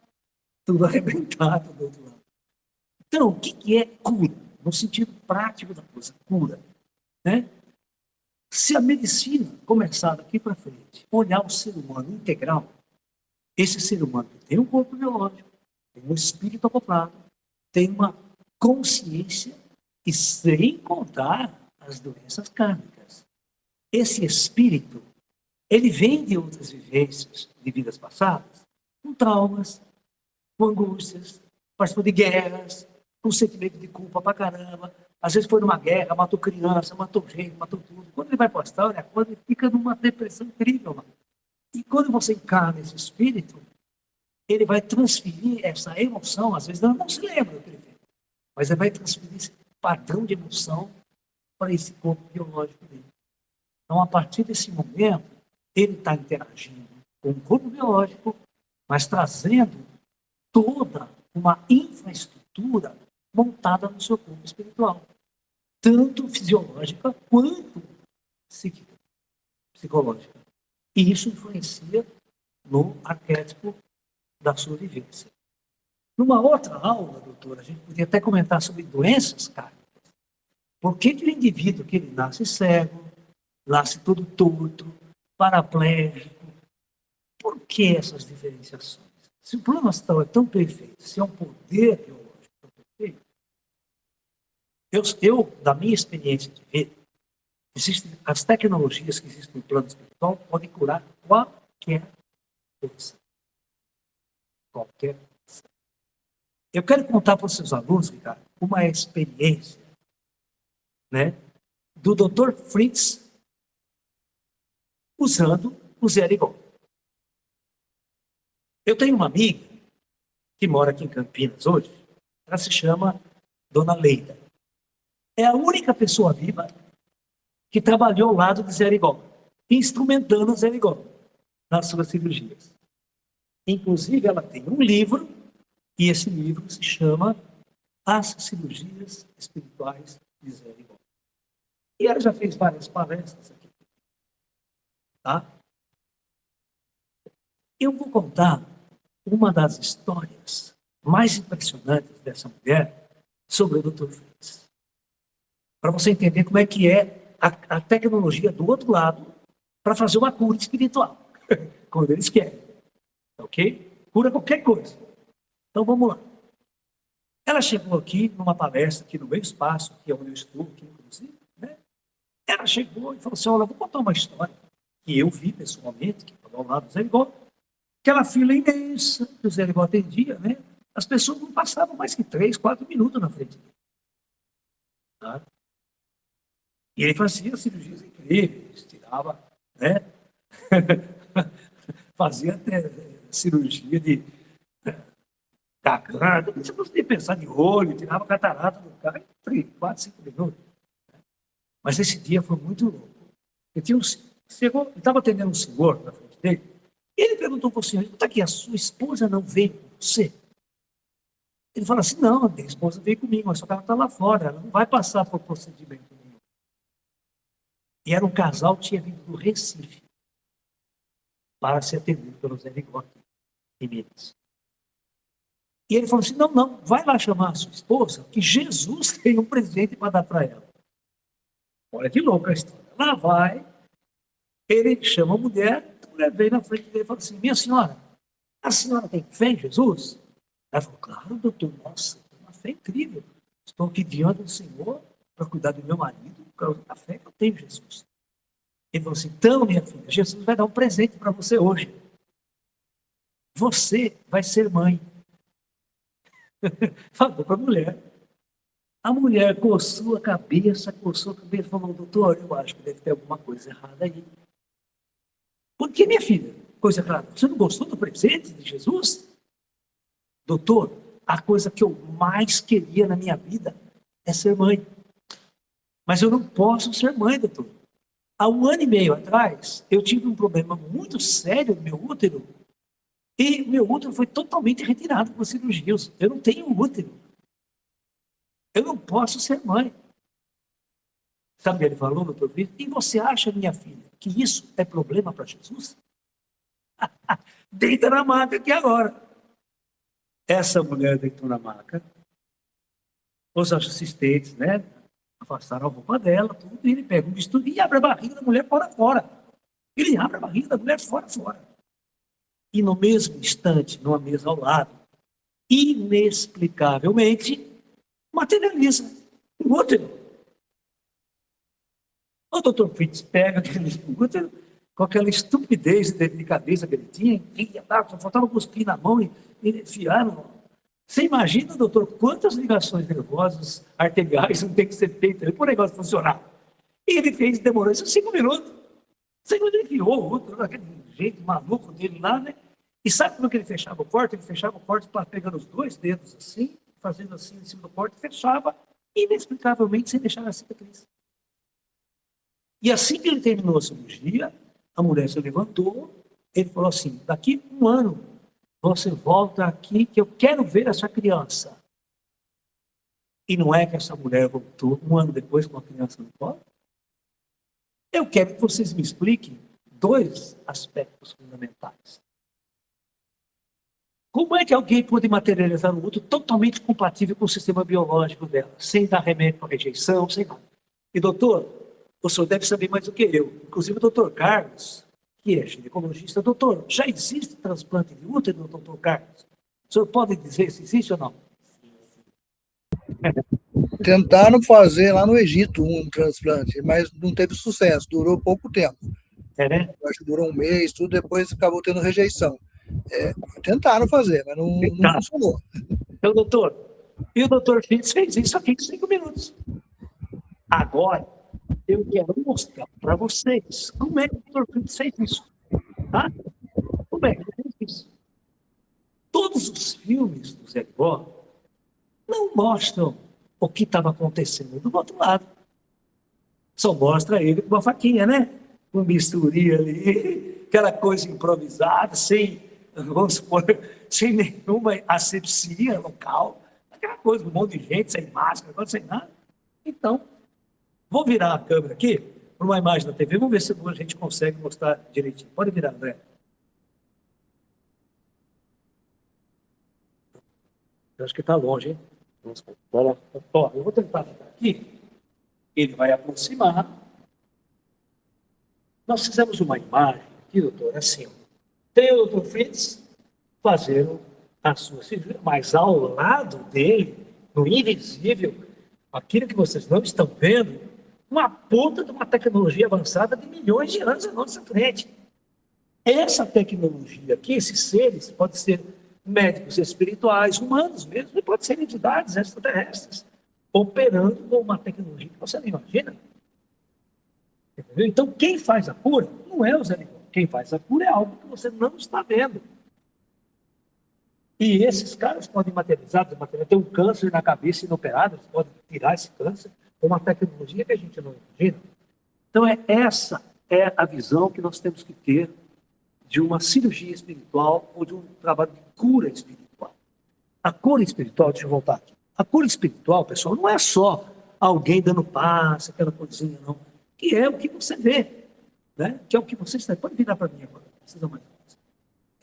Tudo arrebentado do outro lado. Então, o que é cura? No sentido prático da coisa, cura. Né? Se a medicina começar daqui para frente, olhar o ser humano integral, esse ser humano tem um corpo biológico, tem um espírito acoplado, tem uma consciência e sem contar as doenças kármicas. Esse espírito, ele vem de outras vivências de vidas passadas, com traumas, com angústias, participou de guerras, com sentimento de culpa pra caramba. Às vezes foi numa guerra, matou criança, matou gente, matou tudo. Quando ele vai para o astral, ele fica numa depressão incrível. Mano. E quando você encarna esse espírito, ele vai transferir essa emoção, às vezes não se lembra do que ele fez, mas ele vai transferir esse padrão de emoção para esse corpo biológico dele. Então, a partir desse momento, ele está interagindo com o corpo biológico, mas trazendo toda uma infraestrutura montada no seu corpo espiritual, tanto fisiológica quanto psíquica, psicológica. E isso influencia no arquétipo da sua vivência. Numa outra aula, doutora, a gente podia até comentar sobre doenças kármicas. Por que o indivíduo que ele nasce cego, nasce todo torto, paraplégico, por que essas diferenciações? Se o plano astral é tão perfeito, se é um poder biológico tão perfeito, eu, da minha experiência de vida, as tecnologias que existem no plano espiritual podem curar qualquer coisa. Qualquer coisa. Eu quero contar para os seus alunos, Ricardo, uma experiência, né, do Dr. Fritz usando o Zerigol. Eu tenho uma amiga que mora aqui em Campinas hoje, ela se chama Dona Leida. É a única pessoa viva que trabalhou ao lado de Zerigol, instrumentando o Zerigol nas suas cirurgias. Inclusive, ela tem um livro, e esse livro se chama As Cirurgias Espirituais de Zerigol. E ela já fez várias palestras aqui. Tá? Eu vou contar uma das histórias mais impressionantes dessa mulher sobre o Dr. Fritz. Para você entender como é que é a tecnologia do outro lado para fazer uma cura espiritual, quando eles querem. Ok? Cura qualquer coisa. Então vamos lá. Ela chegou aqui numa palestra, aqui no meu espaço, que é onde eu estou, aqui inclusive, né? Ela chegou e falou assim, olha, vou contar uma história que eu vi pessoalmente, que estava ao lado do Zerigol, aquela fila imensa que o Zerigol atendia, né? As pessoas não passavam mais que 3, 4 minutos na frente dele. Tá? E ele fazia cirurgias incríveis, tirava, né? Fazia até cirurgia de garganta, você podia pensar de olho, tirava catarata do cara em 3, 4, 5 minutos. Mas esse dia foi muito louco. Ele estava atendendo um senhor na frente dele, Ele perguntou para o senhor, está aqui, a sua esposa não veio com você? Ele falou assim, não, a minha esposa veio comigo, mas só que ela está lá fora, ela não vai passar por procedimento nenhum. E era um casal que tinha vindo do Recife para ser atendido pelo Zé Ligotti, em Minas. E ele falou assim, não, vai lá chamar a sua esposa, que Jesus tem um presente para dar para ela. Olha que louca a história. Lá vai, ele chama a mulher veio na frente dele e falou assim, minha senhora, a senhora tem fé em Jesus? Ela falou, claro, doutor, nossa, tenho uma fé incrível. Estou aqui diante do Senhor para cuidar do meu marido, por causa da fé que eu tenho em Jesus. Ele falou assim, então, minha filha, Jesus vai dar um presente para você hoje. Você vai ser mãe. Falou para a mulher. A mulher coçou a cabeça, e falou, doutor, eu acho que deve ter alguma coisa errada aí. Por que, minha filha? Coisa errada. Você não gostou do presente de Jesus? Doutor, a coisa que eu mais queria na minha vida é ser mãe. Mas eu não posso ser mãe, doutor. Há 1 ano e meio atrás, eu tive um problema muito sério no meu útero. E meu útero foi totalmente retirado por cirurgias. Eu não tenho útero. Eu não posso ser mãe. Sabe o que ele falou, doutor Vitor? E você acha, minha filha, que isso é problema para Jesus? Deita na maca aqui agora. Essa mulher deitou na maca. Os assistentes, né? Afastaram a roupa dela, tudo, e ele pega um bisturi e abre a barriga da mulher fora. Ele abre a barriga da mulher fora. E no mesmo instante, numa mesa ao lado, inexplicavelmente, materializa o útero. O doutor Fritz pega aquele útero, com aquela estupidez e delicadeza que ele tinha, enfia, só faltava cuspir na mão e enfiar. Você imagina, doutor, quantas ligações nervosas, arteriais não tem que ser feitas para o negócio funcionar? E ele fez, demorou 5 minutos. 5 minutos ele enfiou o útero daquele jeito maluco dele lá, né? E sabe como que ele fechava o corte? Ele fechava o corte pegando os 2 dedos assim, fazendo assim em cima do corte, fechava inexplicavelmente sem deixar a cicatriz. E assim que ele terminou a cirurgia, a mulher se levantou, ele falou assim, daqui 1 ano, você volta aqui que eu quero ver essa criança. E não é que essa mulher voltou 1 ano depois com uma criança no colo? Eu quero que vocês me expliquem 2 aspectos fundamentais. Como é que alguém pode materializar um útero totalmente compatível com o sistema biológico dela, sem dar remédio para rejeição, sem nada? E doutor, o senhor deve saber mais do que eu. Inclusive o doutor Carlos, que é ginecologista. Doutor, já existe transplante de útero, doutor Carlos? O senhor pode dizer se existe ou não? Tentaram fazer lá no Egito um transplante, mas não teve sucesso, durou pouco tempo. Né? Acho que durou 1 mês, tudo, depois acabou tendo rejeição. Tentaram fazer, mas não funcionou. Então, doutor, e o doutor Fitz fez isso aqui em 5 minutos. Agora, eu quero mostrar para vocês como é que o doutor Fitz fez isso. Tá? Como é que ele fez isso? Todos os filmes do Zé Ligotti não mostram o que estava acontecendo do outro lado. Só mostra ele com uma faquinha, né? Com bisturi ali, aquela coisa improvisada, vamos supor, sem nenhuma asepsia local, aquela coisa, um monte de gente, sem máscara, sem nada. Então, vou virar a câmera aqui, para uma imagem da TV, vamos ver se a gente consegue mostrar direitinho. Pode virar, André. Eu acho que está longe, hein? Ó, eu vou tentar ficar aqui, ele vai aproximar. Nós fizemos uma imagem aqui, doutor, assim, tem o doutor Fritz fazendo a sua cirurgia, mas ao lado dele, no invisível, aquilo que vocês não estão vendo, uma puta de uma tecnologia avançada de milhões de anos à nossa frente. Essa tecnologia aqui, esses seres, podem ser médicos espirituais, humanos mesmo, e pode ser entidades extraterrestres, operando com uma tecnologia que você não imagina. Entendeu? Então, quem faz a cura não é o Zé Ligotti. Quem faz a cura é algo que você não está vendo. E esses caras podem materializar, ter um câncer na cabeça inoperado, eles podem tirar esse câncer com uma tecnologia que a gente não imagina. Então, essa é a visão que nós temos que ter de uma cirurgia espiritual ou de um trabalho de cura espiritual. A cura espiritual, deixa eu voltar aqui. A cura espiritual, pessoal, não é só alguém dando passe, aquela coisinha, não. Que é o que você vê, né? Que é o que você está. Pode virar para mim agora, não precisa mais.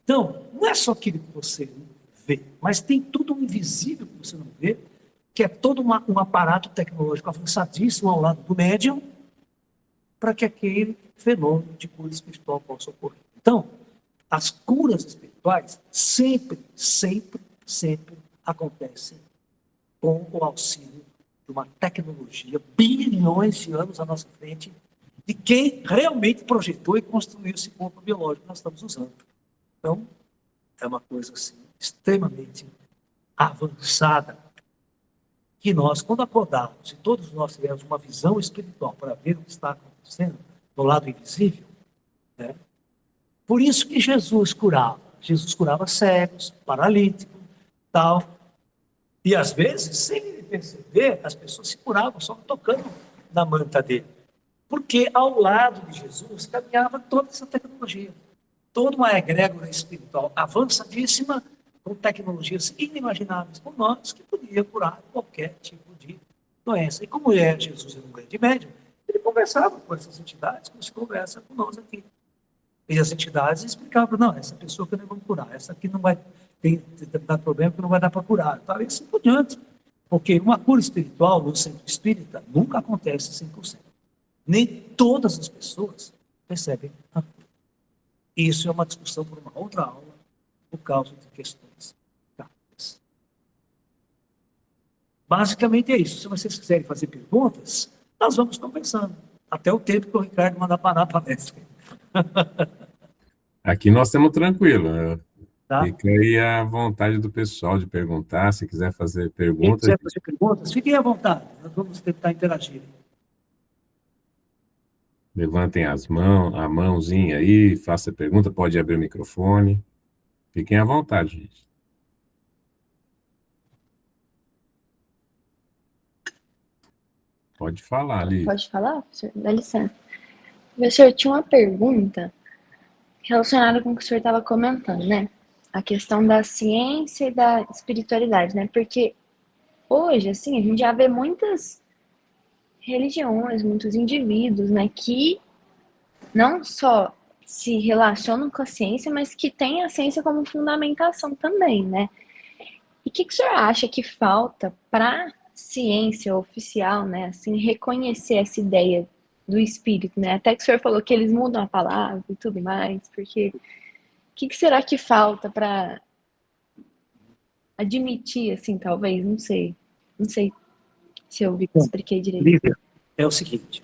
Então, não é só aquilo que você vê, mas tem tudo um invisível que você não vê, que é todo um aparato tecnológico avançadíssimo ao lado do médium, para que aquele fenômeno de cura espiritual possa ocorrer. Então, as curas espirituais sempre acontecem com o auxílio de uma tecnologia, bilhões de anos à nossa frente, de quem realmente projetou e construiu esse corpo biológico que nós estamos usando. Então, é uma coisa assim, extremamente avançada, que nós, quando acordarmos, e todos nós tivermos uma visão espiritual para ver o que está acontecendo no lado invisível, né? Por isso que Jesus curava. Jesus curava cegos, paralíticos, tal. E às vezes, sem ele perceber, as pessoas se curavam só tocando na manta dele. Porque ao lado de Jesus caminhava toda essa tecnologia. Toda uma egrégora espiritual avançadíssima, com tecnologias inimagináveis por nós, que podia curar qualquer tipo de doença. E como Jesus era um grande médium, ele conversava com essas entidades, como se conversa com nós aqui. E as entidades explicavam, não, essa pessoa que nós vamos curar, essa aqui não vai ter problema, que não vai dar para curar, tal, e assim por diante. Porque uma cura espiritual no centro espírita nunca acontece 100%. Nem todas as pessoas percebem a cura. Isso é uma discussão por uma outra aula, por causa de questões práticas. Basicamente é isso. Se vocês quiserem fazer perguntas, nós vamos conversando. Até o tempo que o Ricardo mandar parar para a palestra. Aqui nós estamos tranquilos, né? Tá? Fica aí à vontade do pessoal de perguntar, se quiser fazer Quem perguntas. quiser fazer perguntas, fiquem à vontade. Nós vamos tentar interagir. Levantem a mãozinha aí, faça pergunta, pode abrir o microfone. Fiquem à vontade, gente. Pode falar, ali. Pode falar, professor? Dá licença. Professor, eu tinha uma pergunta relacionada com o que o senhor estava comentando, né? A questão da ciência e da espiritualidade, né? Porque hoje, assim, a gente já vê muitas religiões, muitos indivíduos, né? Que não só se relacionam com a ciência, mas que têm a ciência como fundamentação também, né? E o que o senhor acha que falta para ciência oficial, né? Assim, reconhecer essa ideia do espírito, né? Até que o senhor falou que eles mudam a palavra e tudo mais, porque o que será que falta para admitir, assim, talvez, não sei se eu expliquei direito. Lívia, é o seguinte,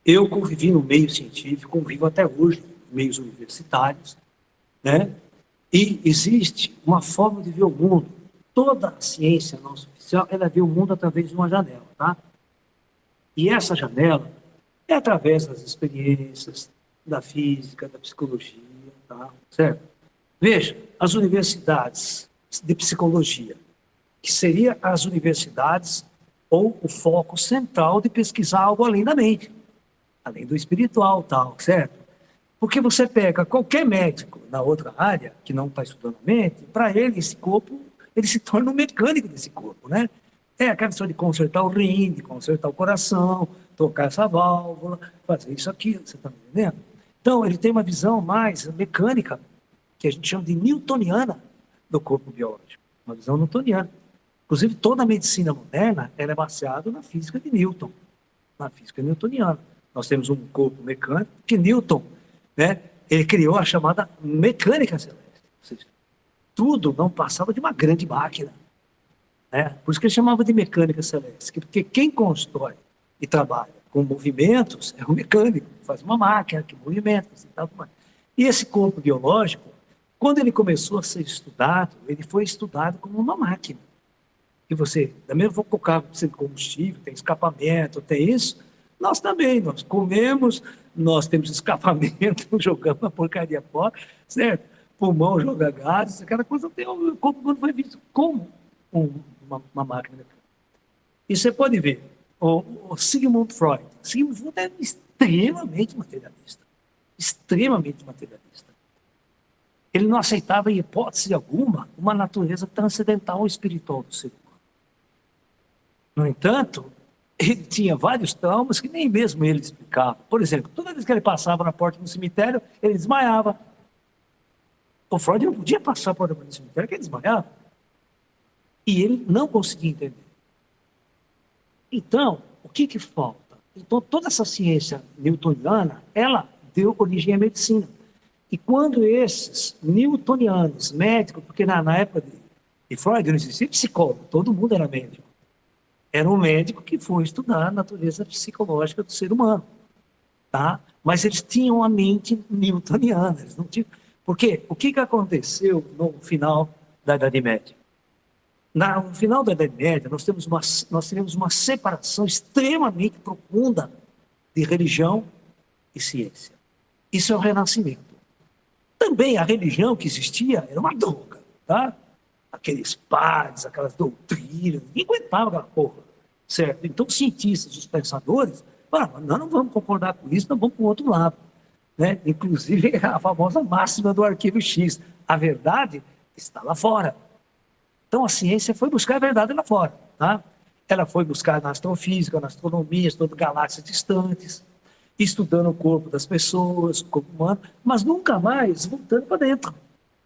eu convivi no meio científico, convivo até hoje, meios universitários, né? E existe uma forma de ver o mundo. Toda a ciência nossa oficial, ela vê o mundo através de uma janela, tá? E essa janela é através das experiências, da física, da psicologia, tá? Certo? Veja, as universidades de psicologia, que seriam as universidades ou o foco central de pesquisar algo além da mente, além do espiritual, tal, certo? Porque você pega qualquer médico na outra área, que não está estudando a mente, para ele, esse corpo, ele se torna um mecânico desse corpo, né? É a questão de consertar o rim, de consertar o coração, tocar essa válvula, fazer isso aqui, você está me entendendo? Então, ele tem uma visão mais mecânica, que a gente chama de newtoniana, do corpo biológico. Uma visão newtoniana. Inclusive, toda a medicina moderna ela é baseada na física de Newton, na física newtoniana. Nós temos um corpo mecânico que Newton, né, ele criou a chamada mecânica celeste. Ou seja, tudo não passava de uma grande máquina. Né? Por isso que ele chamava de mecânica celeste, porque quem constrói e trabalha com movimentos é o mecânico, faz uma máquina que movimenta. Assim, tal, e esse corpo biológico, quando ele começou a ser estudado, ele foi estudado como uma máquina. E você, também vou colocar sem combustível, tem escapamento, tem isso. Nós também, nós comemos, nós temos escapamento, jogamos a porcaria fora, certo? Pulmão joga gases, aquela coisa, o corpo humano foi visto como uma máquina. E você pode ver, o Sigmund Freud é extremamente materialista. Extremamente materialista. Ele não aceitava, em hipótese alguma, uma natureza transcendental ou espiritual do ser humano. No entanto, ele tinha vários traumas que nem mesmo ele explicava. Por exemplo, toda vez que ele passava na porta do cemitério, ele desmaiava. O Freud não podia passar a porta do cemitério, porque ele desmaiava. E ele não conseguia entender. Então, o que falta? Então, toda essa ciência newtoniana, ela deu origem à medicina. E quando esses newtonianos, médicos, porque na época de Freud não existia psicólogo, todo mundo era médico. Era um médico que foi estudar a natureza psicológica do ser humano. Tá? Mas eles tinham a mente newtoniana. Eles não tinham... Porque o que aconteceu no final da Idade Média? No final da Idade Média, nós tivemos uma separação extremamente profunda de religião e ciência. Isso é o Renascimento. Também a religião que existia era uma droga, tá? Aqueles padres, aquelas doutrinas, ninguém aguentava aquela porra, certo? Então os cientistas, os pensadores, falaram, nós não vamos concordar com isso, nós vamos para o outro lado. Né? Inclusive a famosa máxima do arquivo X, a verdade está lá fora. Então a ciência foi buscar a verdade lá fora. Tá? Ela foi buscar na astrofísica, na astronomia, estudando galáxias distantes, estudando o corpo das pessoas, o corpo humano, mas nunca mais voltando para dentro.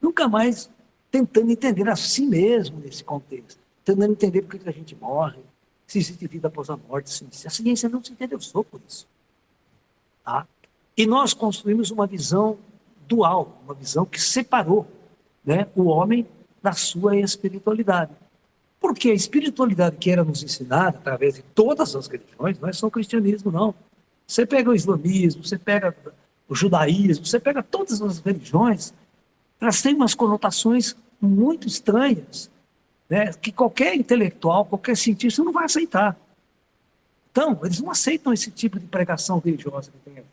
Nunca mais tentando entender a si mesmo nesse contexto. Tentando entender por que a gente morre, se existe vida após a morte. A ciência não se interessou por isso. Tá? E nós construímos uma visão dual, uma visão que separou, né, o homem da sua espiritualidade. Porque a espiritualidade que era nos ensinada através de todas as religiões, não é só o cristianismo, não. Você pega o islamismo, você pega o judaísmo, você pega todas as religiões, elas têm umas conotações muito estranhas, né, que qualquer intelectual, qualquer cientista não vai aceitar. Então, eles não aceitam esse tipo de pregação religiosa que tem.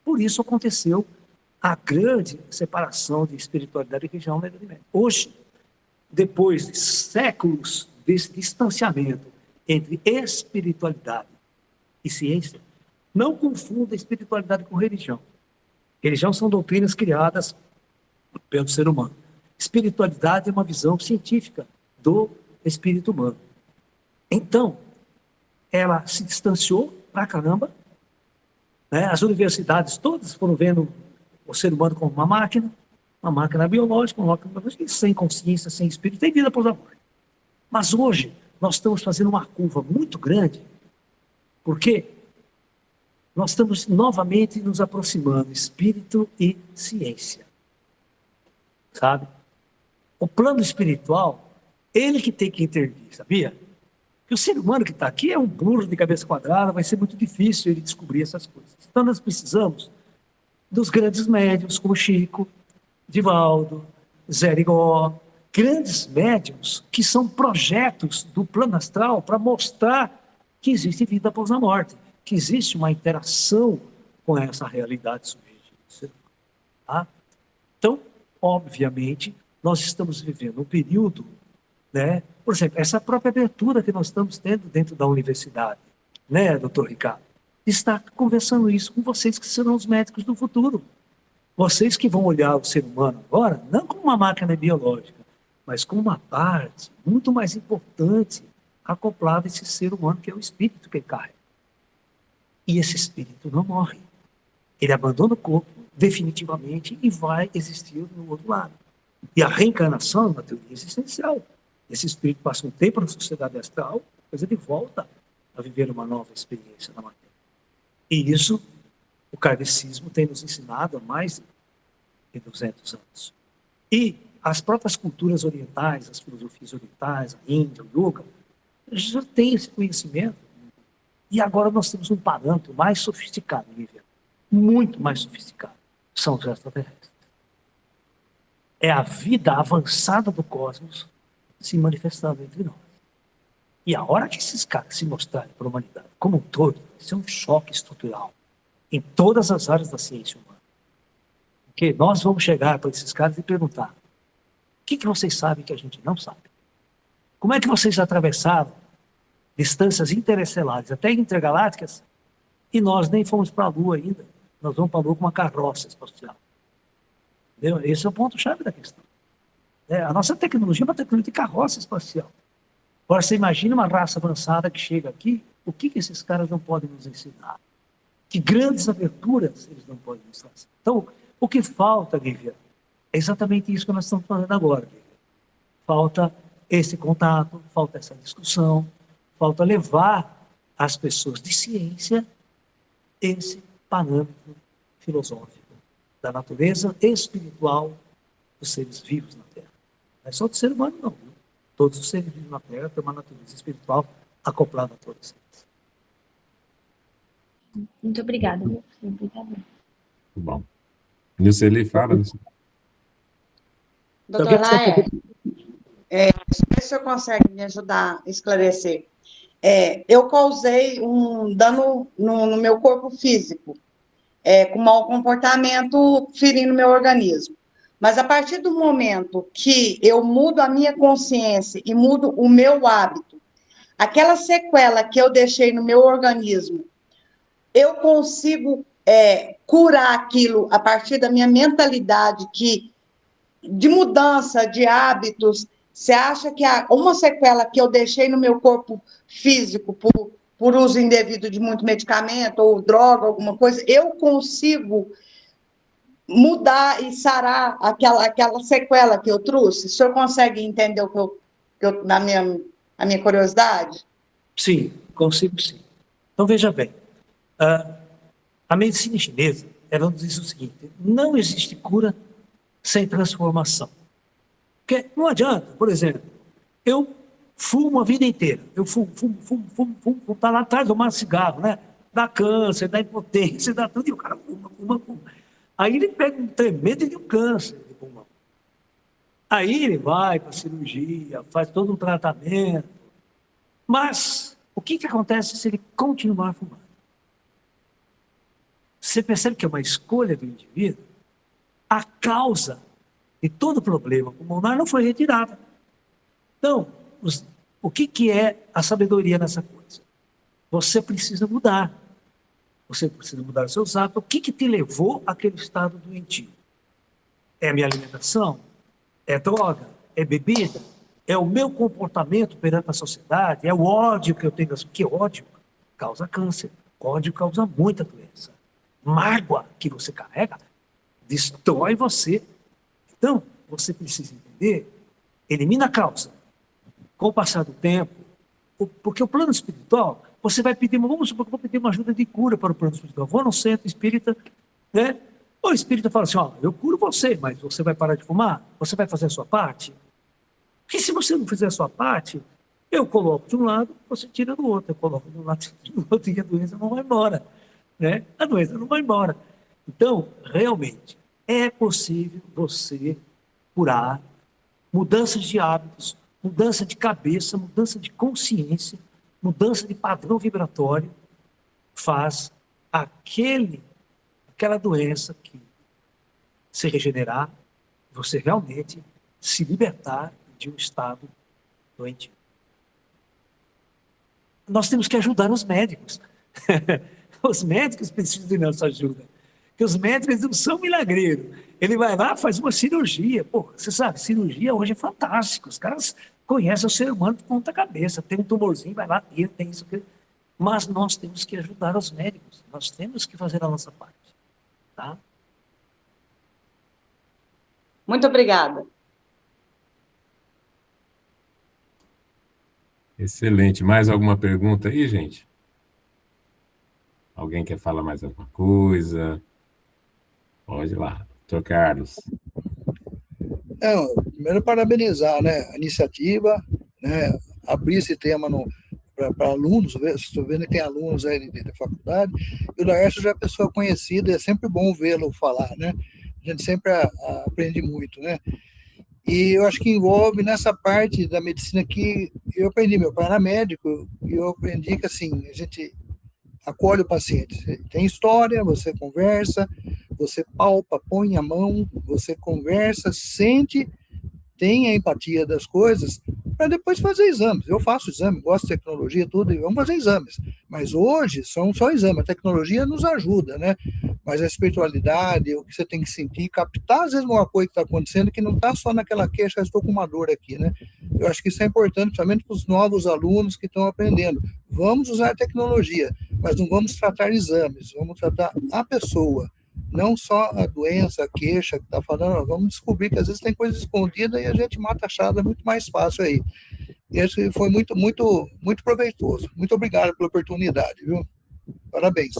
Por isso aconteceu a grande separação de espiritualidade e religião na Idade Média. Hoje, depois de séculos desse distanciamento entre espiritualidade e ciência, não confunda espiritualidade com religião. Religião são doutrinas criadas pelo ser humano. Espiritualidade é uma visão científica do espírito humano. Então, ela se distanciou pra caramba, né? As universidades todas foram vendo o ser humano como uma máquina biológica, uma máquina biológica sem consciência, sem espírito, tem vida após a morte. Mas hoje, nós estamos fazendo uma curva muito grande, porque nós estamos novamente nos aproximando, espírito e ciência. Sabe? O plano espiritual, ele que tem que intervir, sabia? Porque o ser humano que está aqui é um burro de cabeça quadrada, vai ser muito difícil ele descobrir essas coisas. Então nós precisamos dos grandes médiuns, como Chico, Divaldo, Zé Rigó, grandes médiuns que são projetos do plano astral para mostrar que existe vida após a morte, que existe uma interação com essa realidade subjetiva. Tá? Então, obviamente, nós estamos vivendo um período, né? Por exemplo, essa própria abertura que nós estamos tendo dentro da universidade, né, doutor Ricardo? Está conversando isso com vocês que serão os médicos do futuro. Vocês que vão olhar o ser humano agora, não como uma máquina biológica, mas como uma parte muito mais importante acoplada a esse ser humano que é o espírito que ele carrega. E esse espírito não morre. Ele abandona o corpo definitivamente e vai existir no outro lado. E a reencarnação é uma teoria existencial. Esse espírito passa um tempo na sociedade astral, depois ele volta a viver uma nova experiência na matéria. E isso o kardecismo tem nos ensinado há mais de 200 anos. E as próprias culturas orientais, as filosofias orientais, a Índia, o Yoga, já têm esse conhecimento. E agora nós temos um parâmetro mais sofisticado, Lívia, muito mais sofisticado, são os extraterrestres. É a vida avançada do cosmos se manifestando entre nós. E a hora que esses caras se mostrarem para a humanidade como um todo, isso é um choque estrutural em todas as áreas da ciência humana. Porque nós vamos chegar para esses caras e perguntar: o que vocês sabem que a gente não sabe? Como é que vocês atravessaram distâncias interestelares, até intergalácticas, e nós nem fomos para a Lua ainda? Nós vamos para a Lua com uma carroça espacial. Entendeu? Esse é o ponto-chave da questão. A nossa tecnologia é uma tecnologia de carroça espacial. Agora, você imagina uma raça avançada que chega aqui, o que esses caras não podem nos ensinar? Que grandes aberturas eles não podem nos fazer. Então, o que falta, Vivian, é exatamente isso que nós estamos fazendo agora, Vivian. Falta esse contato, falta essa discussão, falta levar às pessoas de ciência esse parâmetro filosófico da natureza espiritual dos seres vivos na Terra. Não é só do ser humano, não. Viu? Todos os seres vivos na Terra têm uma natureza espiritual acoplada a todos eles. Muito obrigada. Obrigada. Muito bom. Nilceli, fala. Doutor Laer, se o senhor consegue me ajudar a esclarecer. Eu causei um dano no meu corpo físico, com mau comportamento, ferindo meu organismo. Mas a partir do momento que eu mudo a minha consciência e mudo o meu hábito, aquela sequela que eu deixei no meu organismo, eu consigo curar aquilo a partir da minha mentalidade de mudança de hábitos. Você acha que uma sequela que eu deixei no meu corpo físico por uso indevido de muito medicamento ou droga, alguma coisa, eu consigo mudar e sarar aquela sequela que eu trouxe? O senhor consegue entender a minha curiosidade? Sim, consigo sim. Então, veja bem, a medicina chinesa, ela nos diz o seguinte: não existe cura sem transformação. Porque não adianta, por exemplo, eu fumo a vida inteira, eu fumo, tá lá atrás do mar cigarro, né? Dá câncer, dá impotência, dá tudo, e o cara fuma. Aí ele pega um tremendo de um câncer de pulmão. Aí ele vai para a cirurgia, faz todo um tratamento. Mas o que acontece se ele continuar fumando? Você percebe que é uma escolha do indivíduo? A causa de todo problema pulmonar não foi retirada. Então, o que é a sabedoria nessa coisa? Você precisa mudar. Você precisa mudar os seus hábitos. O que te levou àquele estado doentio? É a minha alimentação? É droga? É bebida? É o meu comportamento perante a sociedade? É o ódio que eu tenho? Que ódio causa câncer. Ódio causa muita doença. Mágoa que você carrega destrói você. Então, você precisa entender, elimina a causa. Com o passar do tempo, porque o plano espiritual, você vai pedir, vamos supor que eu vou pedir uma ajuda de cura para o plano espiritual. Vou no centro espírita, né? O espírita fala assim: ó, eu curo você, mas você vai parar de fumar? Você vai fazer a sua parte? Porque se você não fizer a sua parte, eu coloco de um lado, você tira do outro. Eu coloco de um lado, tira do outro, e a doença não vai embora. Né? A doença não vai embora. Então, realmente, é possível você curar mudanças de hábitos, mudança de cabeça, mudança de consciência, mudança de padrão vibratório, faz aquela doença que se regenerar, você realmente se libertar de um estado doentio. Nós temos que ajudar os médicos. Os médicos precisam de nossa ajuda. Porque os médicos não são milagreiros. Ele vai lá, faz uma cirurgia. Pô, você sabe, cirurgia hoje é fantástico. Os caras conhecem o ser humano de ponta cabeça. Tem um tumorzinho, vai lá, tira, tem isso, aquilo. Mas nós temos que ajudar os médicos. Nós temos que fazer a nossa parte. Tá? Muito obrigada. Excelente. Mais alguma pergunta aí, gente? Alguém quer falar mais alguma coisa? Pode ir lá, doutor Carlos. Primeiro, parabenizar, né, a iniciativa, né, abrir esse tema para alunos. Estou vendo que tem alunos aí da faculdade, e o Laércio já é pessoa conhecida, é sempre bom vê-lo falar, né? A gente sempre aprende muito, né? E eu acho que envolve nessa parte da medicina que eu aprendi. Meu pai era médico, e eu aprendi que, assim, a gente acolhe o paciente. Tem história, você conversa, você palpa, põe a mão, você conversa, sente, tem a empatia das coisas, para depois fazer exames. Eu faço exame, gosto de tecnologia, tudo, e vamos fazer exames. Mas hoje são só exames, a tecnologia nos ajuda, né? Mas a espiritualidade, o que você tem que sentir, captar às vezes uma coisa que está acontecendo que não está só naquela queixa, estou com uma dor aqui, né? Eu acho que isso é importante, principalmente para os novos alunos que estão aprendendo. Vamos usar a tecnologia, mas não vamos tratar exames, vamos tratar a pessoa, não só a doença, a queixa que está falando, vamos descobrir que às vezes tem coisa escondida e a gente mata a charada muito mais fácil aí. Esse foi muito, muito, muito proveitoso. Muito obrigado pela oportunidade, viu? Parabéns.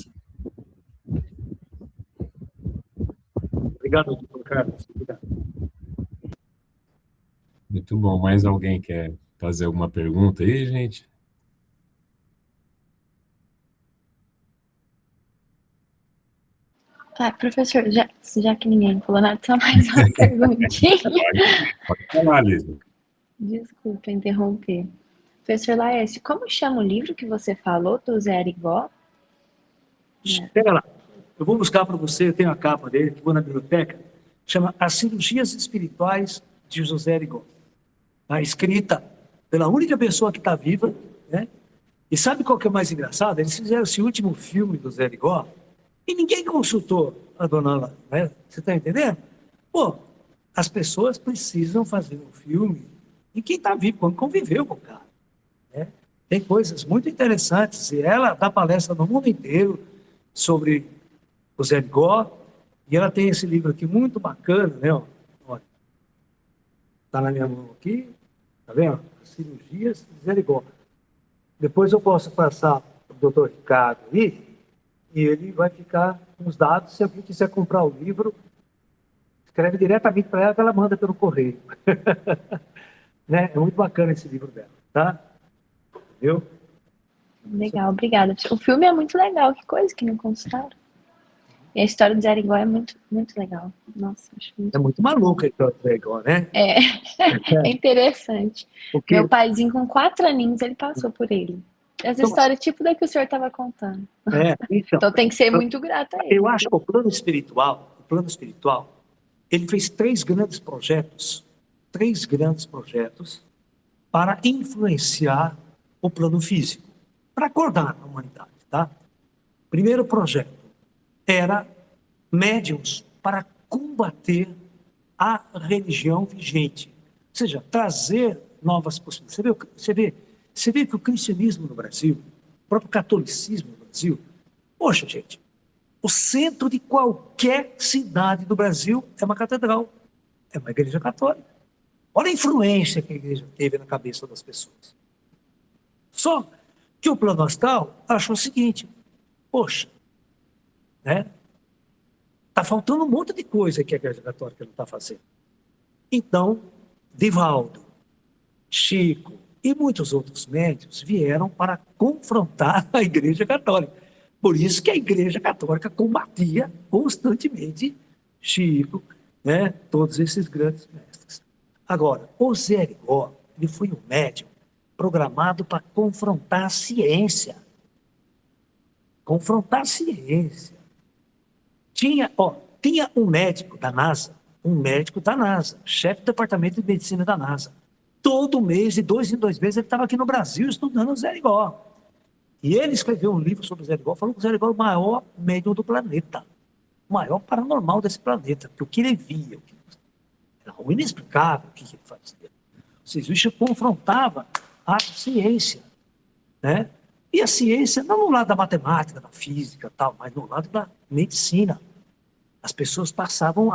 Obrigado, doutor Carlos. Obrigado. Muito bom. Mais alguém quer fazer alguma pergunta aí, gente? Professor, já que ninguém falou nada, só mais uma perguntinha. Pode falar, Lisa. Desculpa interromper. Professor Laércio, como chama o livro que você falou, do Zé Arigó? Pega lá. Eu vou buscar para você, eu tenho a capa dele, que vou na biblioteca, chama As Cirurgias Espirituais de José Arigó. Está escrita pela única pessoa que está viva, né? E sabe qual que é o mais engraçado? Eles fizeram esse último filme do Zé Arigó e ninguém consultou a dona lá, né? Você está entendendo? Pô, as pessoas precisam fazer um filme de quem está vivo, quando conviveu com o cara, né? Tem coisas muito interessantes, e ela dá palestra no mundo inteiro sobre o Zé Arigó, e ela tem esse livro aqui muito bacana, né? Olha, está na minha mão aqui, tá vendo? Cirurgias de Zé Arigó. Depois eu posso passar para o doutor Ricardo aí, e ele vai ficar com os dados. Se alguém quiser comprar o livro, escreve diretamente para ela, que ela manda pelo correio. Né? É muito bacana esse livro dela, tá? Entendeu? Legal, obrigada. O filme é muito legal, que coisa que não constaram. E a história do Zé Arigó é muito, muito legal. Nossa, acho muito... É muito maluca a história do Zé Arigó, né? É interessante. Porque... Meu paizinho, com 4 aninhos, ele passou por ele. Essa história tipo da que o senhor estava contando. Então tem que ser muito grato a ele. Eu acho que o plano espiritual, ele fez 3 grandes projetos para influenciar o plano físico, para acordar a humanidade, tá? Primeiro projeto era médiuns para combater a religião vigente, ou seja, trazer novas possibilidades. Você vê que o cristianismo no Brasil, o próprio catolicismo no Brasil, poxa, gente, o centro de qualquer cidade do Brasil é uma catedral, é uma igreja católica. Olha a influência que a igreja teve na cabeça das pessoas. Só que o plano astral achou o seguinte, poxa, né? Está faltando um monte de coisa que a igreja católica não está fazendo. Então, Divaldo, Chico e muitos outros médiuns vieram para confrontar a igreja católica. Por isso que a igreja católica combatia constantemente Chico, né? Todos esses grandes mestres. Agora, o Zé Arigó, ele foi um médium programado para confrontar a ciência. Confrontar a ciência. Tinha um médico da NASA, chefe do departamento de medicina da NASA. Todo mês, de 2 em 2 meses, ele estava aqui no Brasil estudando o Zé Arigó. E ele escreveu um livro sobre o Zé Arigó, falando que o Zé Arigó é o maior médium do planeta, o maior paranormal desse planeta, porque o que ele via, era inexplicável o que ele fazia. Ou seja, isso confrontava a ciência, né? E a ciência, não no lado da matemática, da física, tal, mas no lado da medicina. As pessoas passavam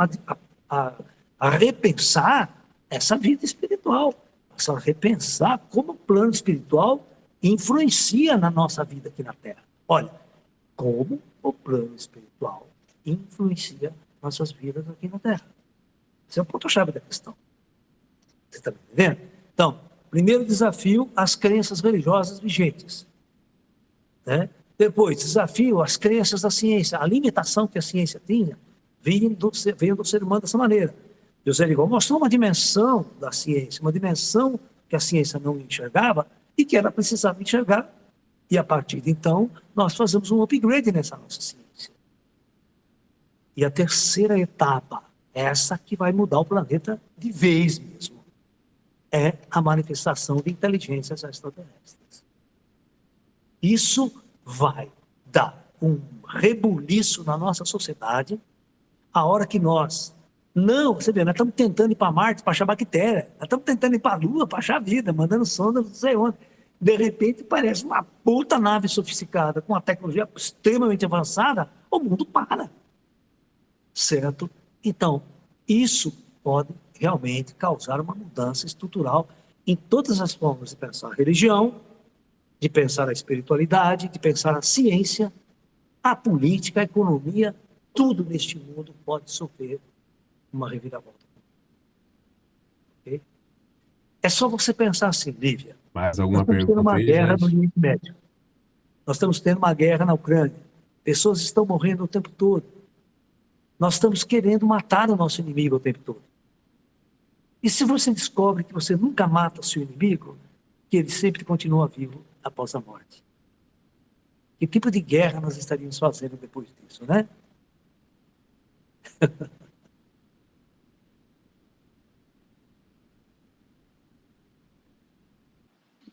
a repensar essa vida espiritual, passavam a repensar como o plano espiritual influencia na nossa vida aqui na Terra. Olha, como o plano espiritual influencia nossas vidas aqui na Terra. Esse é o ponto-chave da questão. Você está me entendendo? Então, primeiro desafio, as crenças religiosas vigentes. Né? Depois, desafio às crenças da ciência. A limitação que a ciência tinha veio do ser humano dessa maneira. E o Zé Arigó mostrou uma dimensão da ciência, uma dimensão que a ciência não enxergava e que ela precisava enxergar. E a partir de então, nós fazemos um upgrade nessa nossa ciência. E a terceira etapa, essa que vai mudar o planeta de vez mesmo. é a manifestação de inteligências extraterrestres. Isso vai dar um rebuliço na nossa sociedade a hora que nós... Não, você vê, nós estamos tentando ir para Marte para achar bactéria, nós estamos tentando ir para a Lua para achar vida, mandando sonda não sei onde. De repente parece uma puta nave sofisticada, com uma tecnologia extremamente avançada, o mundo para. Certo? Então, isso pode realmente causar uma mudança estrutural em todas as formas de pensar a religião, de pensar a espiritualidade, de pensar a ciência, a política, a economia, tudo neste mundo pode sofrer uma reviravolta. Okay? É só você pensar assim, Lívia. Mais alguma Nós estamos tendo pergunta uma aí, guerra gente? no Oriente Médio. Nós estamos tendo uma guerra na Ucrânia. Pessoas estão morrendo o tempo todo. Nós estamos querendo matar o nosso inimigo o tempo todo. E se você descobre que você nunca mata o seu inimigo, que ele sempre continua vivo após a morte? Que tipo de guerra nós estaríamos fazendo depois disso, né?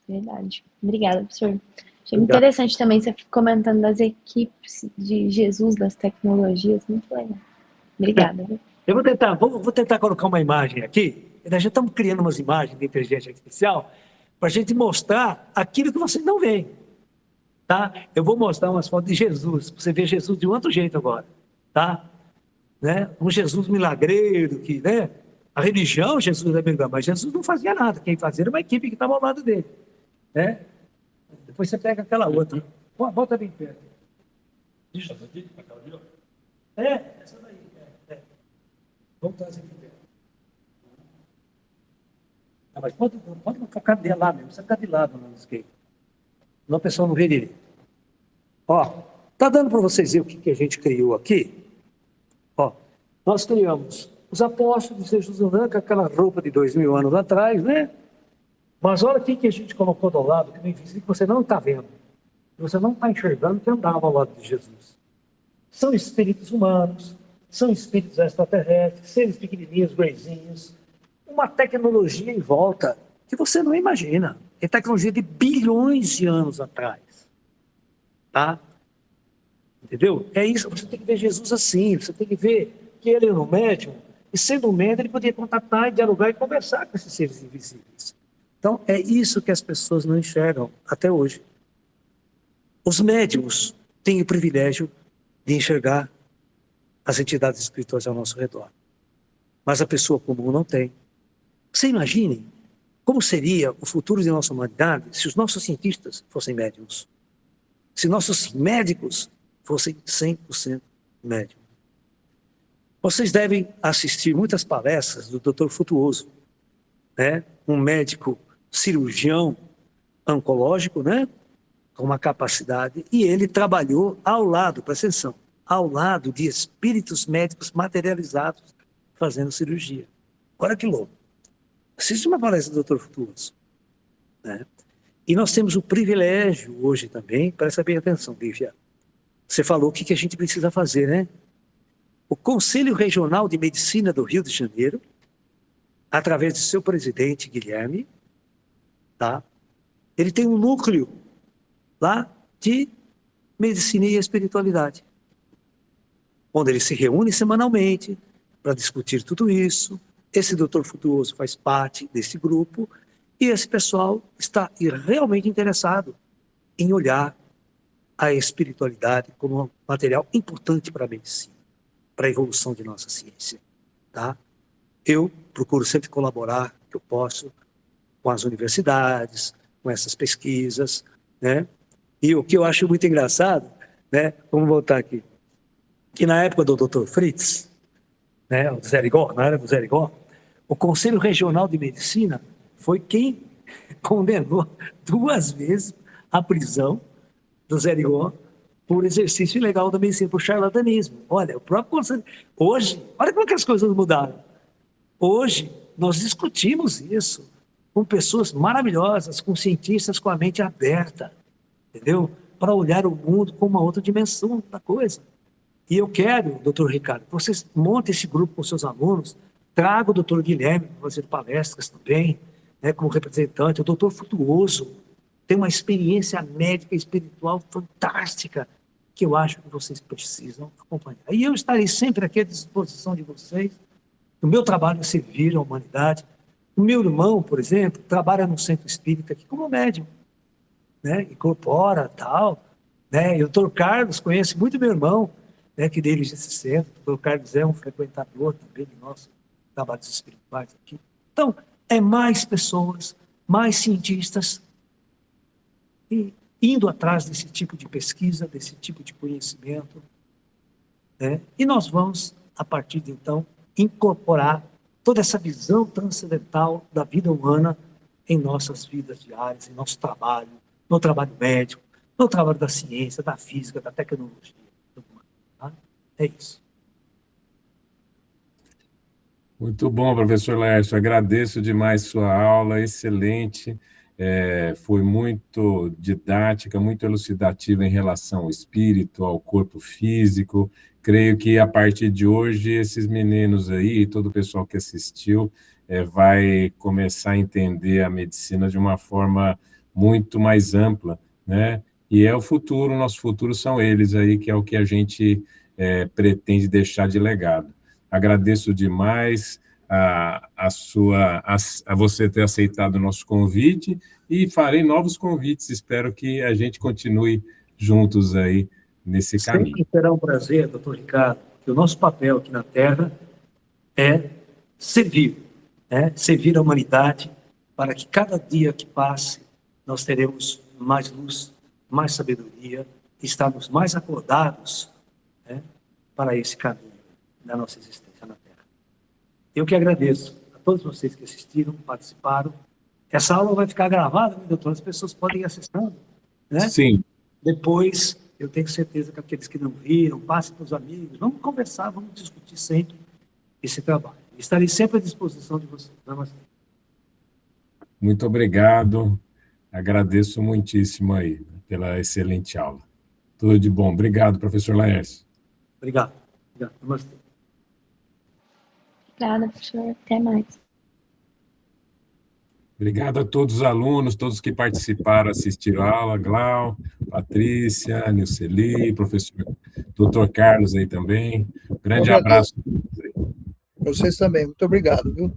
Verdade. Obrigada, professor. Achei Obrigado. interessante também você comentando das equipes de Jesus, das tecnologias. Muito legal. Obrigada. Viu? Eu vou tentar colocar uma imagem aqui. Nós já estamos criando umas imagens de inteligência artificial para a gente mostrar aquilo que vocês não veem. Tá? Eu vou mostrar umas fotos de Jesus, para você ver Jesus de um outro jeito agora. Tá? Né? Um Jesus milagreiro, que, né? A religião, Jesus é melhor, mas Jesus não fazia nada. Quem fazia era uma equipe que estava ao lado dele. Né? Depois você pega aquela outra. Volta bem perto. Deixa eu aqui, aquela ali, ó. Essa daí. Vamos trazer aqui perto. Ah, mas pode focar de lá mesmo, você ficar de lado no skate. Senão a pessoa não vê direito. Ó, tá dando para vocês ver o que a gente criou aqui? Ó, nós criamos os apóstolos de Jesus andando com aquela roupa de 2000 anos atrás, né? Mas olha o que a gente colocou do lado, que nem que você não está vendo, que você não está enxergando, que andava ao lado de Jesus. São espíritos humanos, são espíritos extraterrestres, seres pequenininhos, greizinhos, uma tecnologia em volta que você não imagina. É tecnologia de bilhões de anos atrás. Tá? Entendeu? É isso, você tem que ver Jesus assim, você tem que ver que ele era um médium, e sendo um médium, ele podia contatar, dialogar e conversar com esses seres invisíveis. Então, é isso que as pessoas não enxergam até hoje. Os médiums têm o privilégio de enxergar as entidades espirituais ao nosso redor. Mas a pessoa comum não tem. Você imagine como seria o futuro de nossa humanidade se os nossos cientistas fossem médiums? Se nossos médicos fossem 100% médiums? Vocês devem assistir muitas palestras do Dr. Frutuoso, né? Um médico cirurgião oncológico, né? Com uma capacidade, e ele trabalhou ao lado, presta atenção, ao lado de espíritos médicos materializados fazendo cirurgia. Olha que louco. Assiste uma palestra do Dr. Frutuoso. Né? E nós temos o privilégio hoje também, presta bem atenção, Lívia. Você falou o que a gente precisa fazer, né? O Conselho Regional de Medicina do Rio de Janeiro, através de seu presidente, Guilherme, tá? Ele tem um núcleo lá de medicina e espiritualidade, onde ele se reúne semanalmente para discutir tudo isso. Esse doutor Frutuoso faz parte desse grupo e esse pessoal está realmente interessado em olhar a espiritualidade como um material importante para a medicina, para a evolução de nossa ciência. Tá? Eu procuro sempre colaborar, que eu posso, com as universidades, com essas pesquisas, né? E o que eu acho muito engraçado, né? Vamos voltar aqui, que na época do Dr. Fritz, né, o Zé Rigor, na era do Zé Rigor, o Conselho Regional de Medicina foi quem condenou 2 vezes a prisão do Zé Rigor por exercício ilegal da medicina, por charlatanismo. Olha, o próprio Conselho... Hoje, olha como é que as coisas mudaram. Hoje, nós discutimos isso com pessoas maravilhosas, com cientistas com a mente aberta, entendeu? Para olhar o mundo com uma outra dimensão da coisa. E eu quero, doutor Ricardo, que vocês montem esse grupo com seus alunos, traga o doutor Guilherme para fazer palestras também, né, como representante, o doutor Frutuoso, tem uma experiência médica e espiritual fantástica, que eu acho que vocês precisam acompanhar. E eu estarei sempre aqui à disposição de vocês. O meu trabalho é servir a humanidade. O meu irmão, por exemplo, trabalha no centro espírita aqui como médium, né? Incorpora, tal, né? E o Dr. Carlos conhece muito meu irmão, né? Que dirige esse centro. O Dr. Carlos é um frequentador também de nossos trabalhos espirituais aqui. Então, é mais pessoas, mais cientistas, e indo atrás desse tipo de pesquisa, desse tipo de conhecimento, né? E nós vamos, a partir de então, incorporar toda essa visão transcendental da vida humana em nossas vidas diárias, em nosso trabalho, no trabalho médico, no trabalho da ciência, da física, da tecnologia. Tudo mais, tá? É isso. Muito bom, professor Laércio. Agradeço demais sua aula, excelente. Foi muito didática, muito elucidativa em relação ao espírito, ao corpo físico. Creio que, a partir de hoje, esses meninos aí, e todo o pessoal que assistiu, vai começar a entender a medicina de uma forma muito mais ampla, né? E é o futuro, nosso futuro são eles aí, que é o que a gente pretende deixar de legado. Agradeço demais a você ter aceitado o nosso convite e farei novos convites. Espero que a gente continue juntos aí nesse caminho. Sempre será um prazer, doutor Ricardo, que o nosso papel aqui na Terra é servir, né? Servir a humanidade para que cada dia que passe nós teremos mais luz, mais sabedoria, estarmos mais acordados, né, para esse caminho da nossa existência na Terra. Eu que agradeço a todos vocês que assistiram, participaram. Essa aula vai ficar gravada, né, doutor? As pessoas podem ir acessando, né? Sim. Depois, eu tenho certeza que aqueles que não viram, passem para os amigos, vamos conversar, vamos discutir sempre esse trabalho. Estarei sempre à disposição de vocês. Namastê. Muito obrigado. Agradeço muitíssimo aí pela excelente aula. Tudo de bom. Obrigado, professor Laércio. Obrigado. Obrigado. Namastê. Obrigada, professor. Até mais. Obrigado a todos os alunos, todos que participaram, assistiram a aula, Glau, Patrícia, Nilceli, professor Dr. Carlos aí também. Grande abraço. Para vocês também. Muito obrigado, viu?